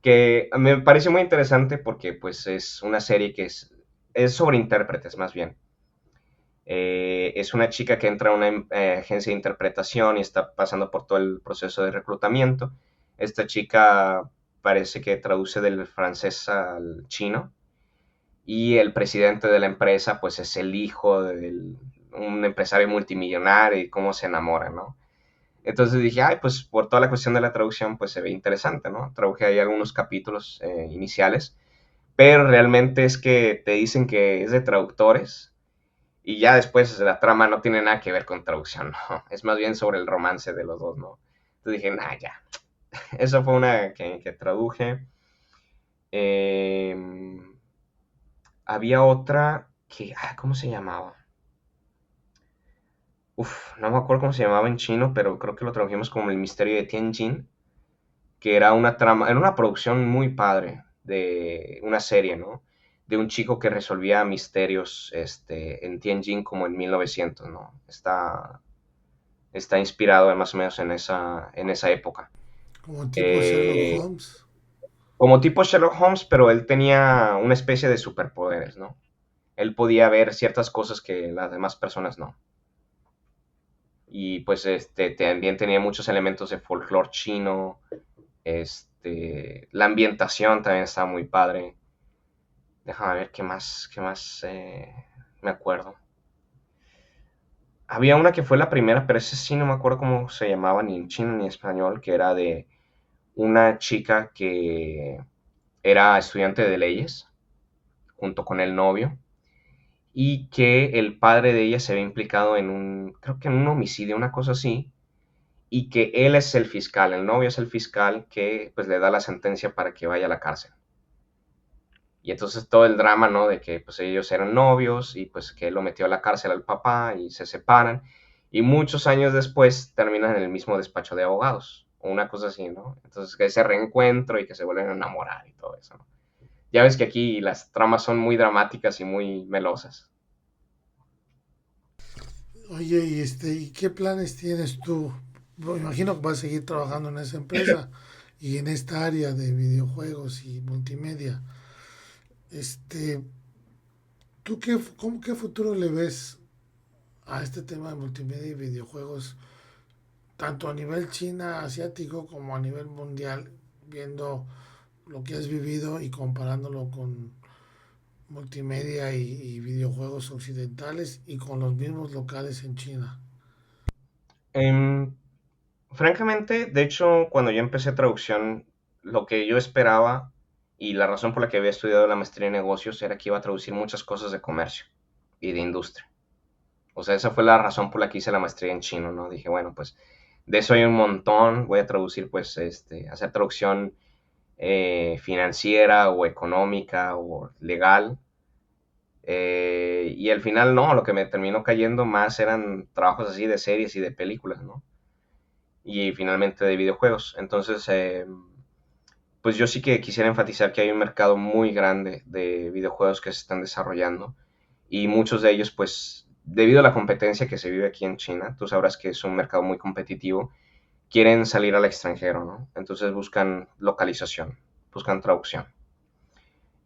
Que me parece muy interesante porque pues es una serie que es sobre intérpretes más bien. Es una chica que entra a una agencia de interpretación y está pasando por todo el proceso de reclutamiento. Esta chica parece que traduce del francés al chino y el presidente de la empresa pues es el hijo de un empresario multimillonario y cómo se enamora, ¿no? Entonces dije, ay, pues por toda la cuestión de la traducción pues se ve interesante, ¿no? Traduje ahí algunos capítulos iniciales, pero realmente es que te dicen que es de traductores y ya después la trama no tiene nada que ver con traducción, ¿no? Es más bien sobre el romance de los dos, ¿no? Entonces dije, nah, ya. Esa fue una que traduje. Eh, Había otra que, ¿cómo se llamaba? Uf, no me acuerdo cómo se llamaba en chino, pero creo que lo tradujimos como El misterio de Tianjin, que era una trama, era una producción muy padre de una serie, ¿no? De un chico que resolvía misterios, en Tianjin como en 1900, ¿no? Está inspirado más o menos en esa época. Como tipo Sherlock Eh, Holmes. Como tipo Sherlock Holmes, pero él tenía una especie de superpoderes, ¿no? Él podía ver ciertas cosas que las demás personas no. Y pues también tenía muchos elementos de folclore chino. La ambientación también estaba muy padre. Déjame ver qué más me acuerdo. Había una que fue la primera, pero ese sí no me acuerdo cómo se llamaba ni en chino ni en español, que era de una chica que era estudiante de leyes junto con el novio y que el padre de ella se ve implicado en creo que en un homicidio, una cosa así, y que él es el fiscal, el novio es el fiscal que pues le da la sentencia para que vaya a la cárcel. Y entonces todo el drama, ¿no? De que pues ellos eran novios y pues que él lo metió a la cárcel al papá y se separan. Y muchos años después terminan en el mismo despacho de abogados. O una cosa así, ¿no? Entonces que ese reencuentro y que se vuelven a enamorar y todo eso, ¿no? Ya ves que aquí las tramas son muy dramáticas y muy melosas. Oye, ¿y qué planes tienes tú? Me imagino que vas a seguir trabajando en esa empresa y en esta área de videojuegos y multimedia. Este, ¿qué futuro le ves a este tema de multimedia y videojuegos, tanto a nivel China, asiático, como a nivel mundial, viendo lo que has vivido y comparándolo con multimedia y videojuegos occidentales y con los mismos locales en China? Em, Francamente, de hecho, cuando yo empecé traducción, lo que yo esperaba y la razón por la que había estudiado la maestría en negocios era que iba a traducir muchas cosas de comercio y de industria. O sea, esa fue la razón por la que hice la maestría en chino, ¿no? Dije, bueno, pues de eso hay un montón, voy a traducir, pues, hacer traducción financiera o económica o legal. Y al final, no, lo que me terminó cayendo más eran trabajos así de series y de películas, ¿no? Y finalmente de videojuegos. Entonces, pues yo sí que quisiera enfatizar que hay un mercado muy grande de videojuegos que se están desarrollando y muchos de ellos, pues, debido a la competencia que se vive aquí en China, tú sabrás que es un mercado muy competitivo, quieren salir al extranjero, ¿no? Entonces buscan localización, buscan traducción.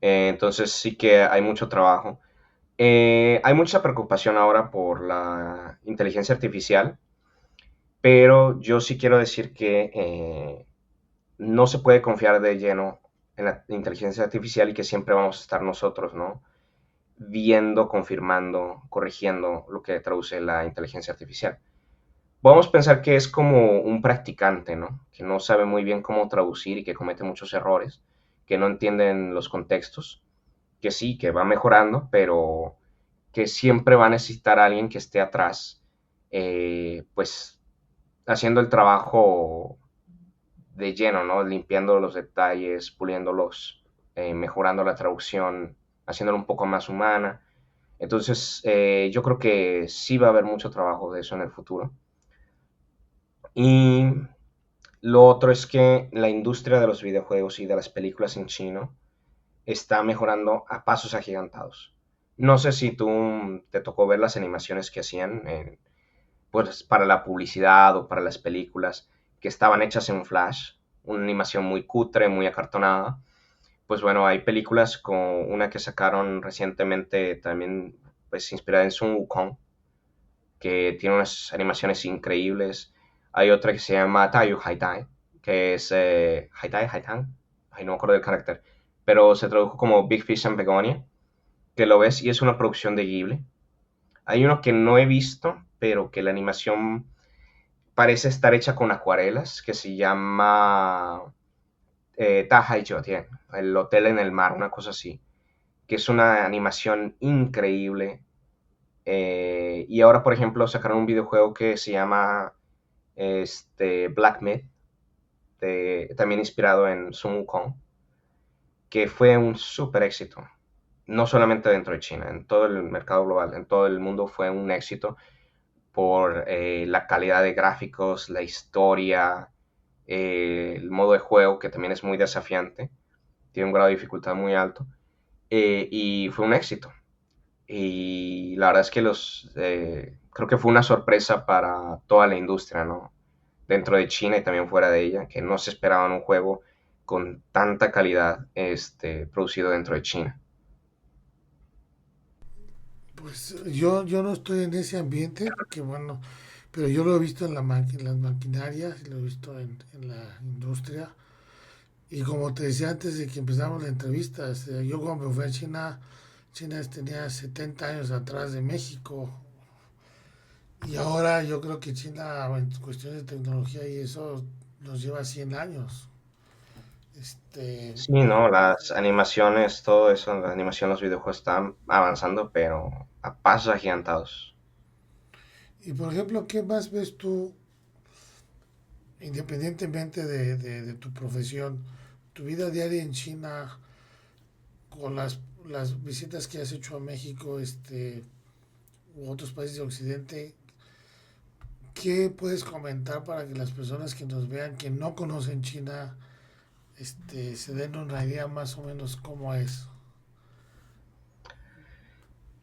Entonces sí que hay mucho trabajo. Hay mucha preocupación ahora por la inteligencia artificial, pero yo sí quiero decir que no se puede confiar de lleno en la inteligencia artificial y que siempre vamos a estar nosotros, ¿no? Viendo, confirmando, corrigiendo lo que traduce la inteligencia artificial. Podemos pensar que es como un practicante, ¿no? Que no sabe muy bien cómo traducir y que comete muchos errores, que no entienden los contextos, que sí, que va mejorando, pero que siempre va a necesitar a alguien que esté atrás, pues haciendo el trabajo de lleno, ¿no? Limpiando los detalles, puliéndolos, mejorando la traducción, haciéndola un poco más humana. Entonces, yo creo que sí va a haber mucho trabajo de eso en el futuro. Y lo otro es que la industria de los videojuegos y de las películas en chino está mejorando a pasos agigantados. No sé si tú te tocó ver las animaciones que hacían pues, para la publicidad o para las películas que estaban hechas en Flash, una animación muy cutre, muy acartonada. Pues bueno, hay películas como una que sacaron recientemente también pues inspirada en Sun Wukong, que tiene unas animaciones increíbles. Hay otra que se llama Tayu Haitai, que es Haitai, Haitan, ay, no me acuerdo del carácter, pero se tradujo como Big Fish and Begonia, que lo ves y es una producción de Ghibli. Hay uno que no he visto, pero que la animación parece estar hecha con acuarelas, que se llama Tahai Jotien, el hotel en el mar, una cosa así, que es una animación increíble. Y ahora, por ejemplo, sacaron un videojuego que se llama Black Myth, también inspirado en Sun Wukong, que fue un súper éxito. No solamente dentro de China, en todo el mercado global, en todo el mundo fue un éxito por la calidad de gráficos, la historia, el modo de juego, que también es muy desafiante, tiene un grado de dificultad muy alto, y fue un éxito. Y la verdad es que creo que fue una sorpresa para toda la industria, ¿no? Dentro de China y también fuera de ella, que no se esperaban un juego con tanta calidad producido dentro de China. Pues yo no estoy en ese ambiente, que bueno, pero yo lo he visto en en las maquinarias, lo he visto en la industria. Y como te decía antes de que empezamos la entrevista, yo cuando me fui a China, China tenía 70 años atrás de México. Y ahora yo creo que China, en cuestiones de tecnología y eso, nos lleva 100 años. Este, Sí, ¿no? Las animaciones, todo eso, la animación, los videojuegos están avanzando, pero a pasos agigantados. y por ejemplo, ¿qué más ves tú, independientemente de tu profesión, tu vida diaria en China, con las visitas que has hecho a México, u otros países de Occidente, ¿qué puedes comentar para que las personas que nos vean, que no conocen China, se den una idea más o menos cómo es?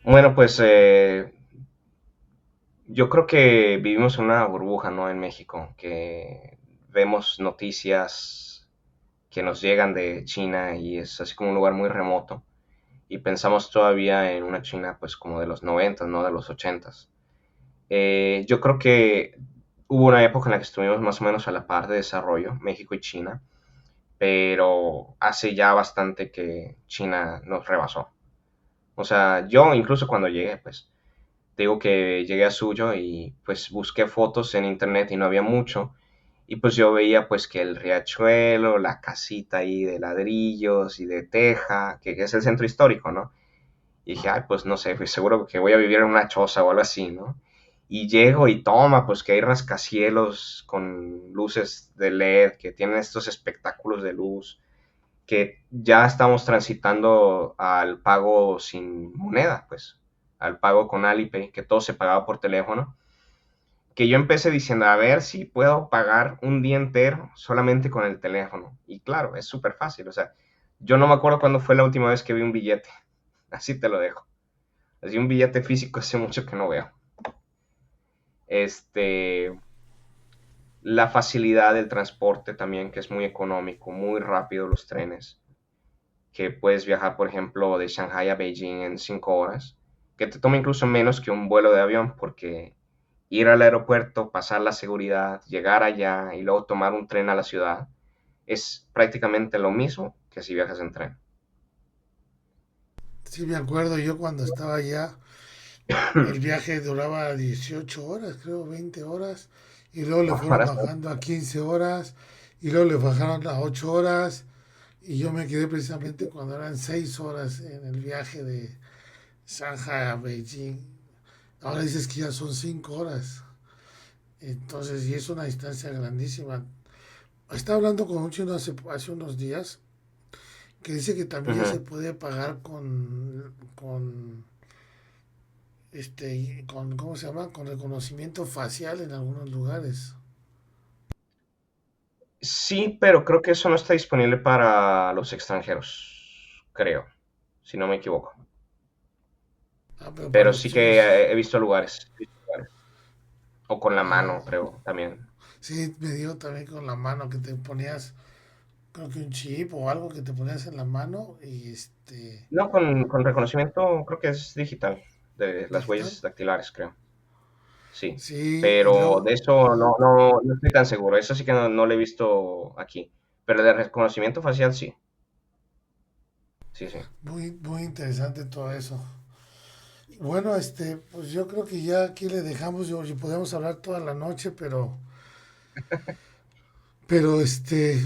Bueno, pues yo creo que vivimos en una burbuja, ¿no? En México, que vemos noticias que nos llegan de China y es así como un lugar muy remoto. Y pensamos todavía en una China, pues como de los 90, ¿no? De los 80. Yo creo que hubo una época en la que estuvimos más o menos a la par de desarrollo, México y China, pero hace ya bastante que China nos rebasó. O sea, yo incluso cuando llegué, pues, digo que llegué a Suyo y pues busqué fotos en internet y no había mucho. Y pues yo veía pues que el riachuelo, la casita ahí de ladrillos y de teja, que es el centro histórico, ¿no? Y dije, ay, pues no sé, pues seguro que voy a vivir en una choza o algo así, ¿no? Y llego y toma, pues que hay rascacielos con luces de LED, que tienen estos espectáculos de luz, que ya estamos transitando al pago sin moneda, pues, al pago con Alipay, que todo se pagaba por teléfono, que yo empecé diciendo, a ver si puedo pagar un día entero solamente con el teléfono. Y claro, es súper fácil, o sea, yo no me acuerdo cuándo fue la última vez que vi un billete, así te lo dejo. Así un billete físico hace mucho que no veo. Este, la facilidad del transporte también, que es muy económico, muy rápido los trenes, que puedes viajar, por ejemplo, de Shanghai a Beijing en 5 horas, que te toma incluso menos que un vuelo de avión, porque ir al aeropuerto, pasar la seguridad, llegar allá y luego tomar un tren a la ciudad, es prácticamente lo mismo que si viajas en tren. Sí, me acuerdo yo cuando estaba allá, el viaje duraba 18 horas, creo, 20 horas, y luego le fueron Para bajando a 15 horas, y luego le bajaron a 8 horas, y yo me quedé precisamente cuando eran 6 horas en el viaje de Shanghai a Beijing. Ahora dices que ya son 5 horas. Entonces, y es una distancia grandísima. Estaba hablando con un chino hace unos días que dice que también ya se uh-huh. puede pagar con, ¿cómo se llama? Con reconocimiento facial en algunos lugares. Sí, pero creo que eso no está disponible para los extranjeros, creo, si no me equivoco. Ah, pero para Pero los sí que chinos. he visto lugares. O con la Ah, mano, creo, también. sí, me dio también con la mano que te ponías, creo que un chip o algo que te ponías en la mano y No, con reconocimiento creo que es digital, de las digital. huellas dactilares, creo. Sí, Sí, y pero de luego, eso no estoy tan seguro. Eso sí que no lo he visto aquí. Pero de reconocimiento facial sí. Sí, sí. muy, muy interesante todo eso. Bueno, pues yo creo que ya aquí le dejamos, yo podemos hablar toda la noche, pero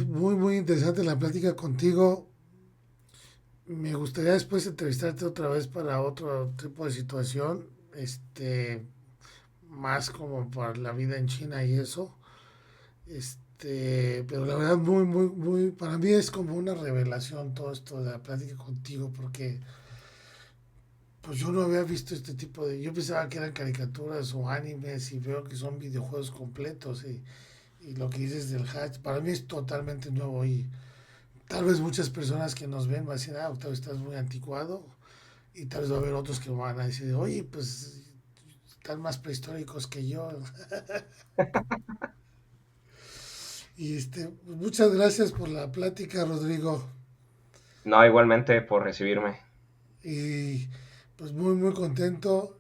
muy, muy interesante la plática contigo. Me gustaría después entrevistarte otra vez para otro tipo de situación, más como para la vida en China y eso. Pero la verdad muy, muy, muy, para mí es como una revelación todo esto de la plática contigo, porque pues yo no había visto este tipo yo pensaba que eran caricaturas o animes y veo que son videojuegos completos y lo que dices del hatch, para mí es totalmente nuevo y tal vez muchas personas que nos ven van a decir, ah, Octavio, estás muy anticuado y tal vez va a haber otros que van a decir, oye, pues están más prehistóricos que yo. Y pues, muchas gracias por la plática, Rodrigo. No, igualmente por recibirme. Y pues muy, muy contento.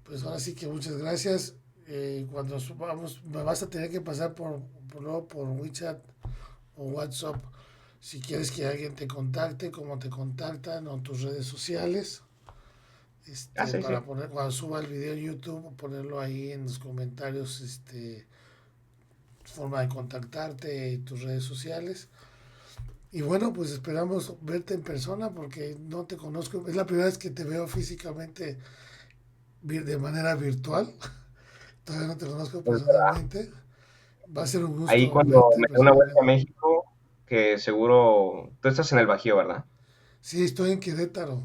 Pues ahora sí que muchas gracias. Cuando subamos, me vas a tener que pasar luego por WeChat o WhatsApp si quieres que alguien te contacte, cómo te contactan o tus redes sociales. Ah, sí, Para sí. poner, cuando suba el video en YouTube, ponerlo ahí en los comentarios, forma de contactarte y tus redes sociales. Y bueno, pues esperamos verte en persona porque no te conozco. Es la primera vez que te veo físicamente de manera virtual. Todavía no te conozco Es verdad. personalmente. Va a ser un Ahí gusto cuando verte me dé una vuelta a personalmente. México, que seguro, tú estás en el Bajío, ¿verdad? Sí, estoy en Querétaro.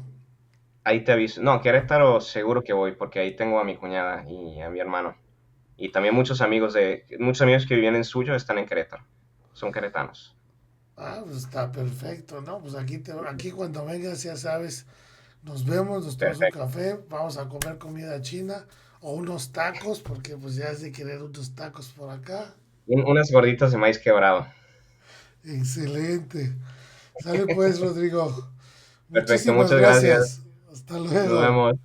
Ahí te aviso. No, Querétaro seguro que voy, porque ahí tengo a mi cuñada y a mi hermano. Y también muchos amigos que vivían en Suyo están en Querétaro. Son queretanos. Ah, pues está perfecto, ¿no? Pues aquí cuando vengas, ya sabes, nos vemos, nos tomamos un Perfecto. café, vamos a comer comida china o unos tacos, porque pues ya es de querer unos tacos por acá. Unas gorditas de maíz quebrado. Excelente. Sale pues, Rodrigo. Perfecto, Muchísimas muchas gracias. gracias. Hasta Nos luego. vemos.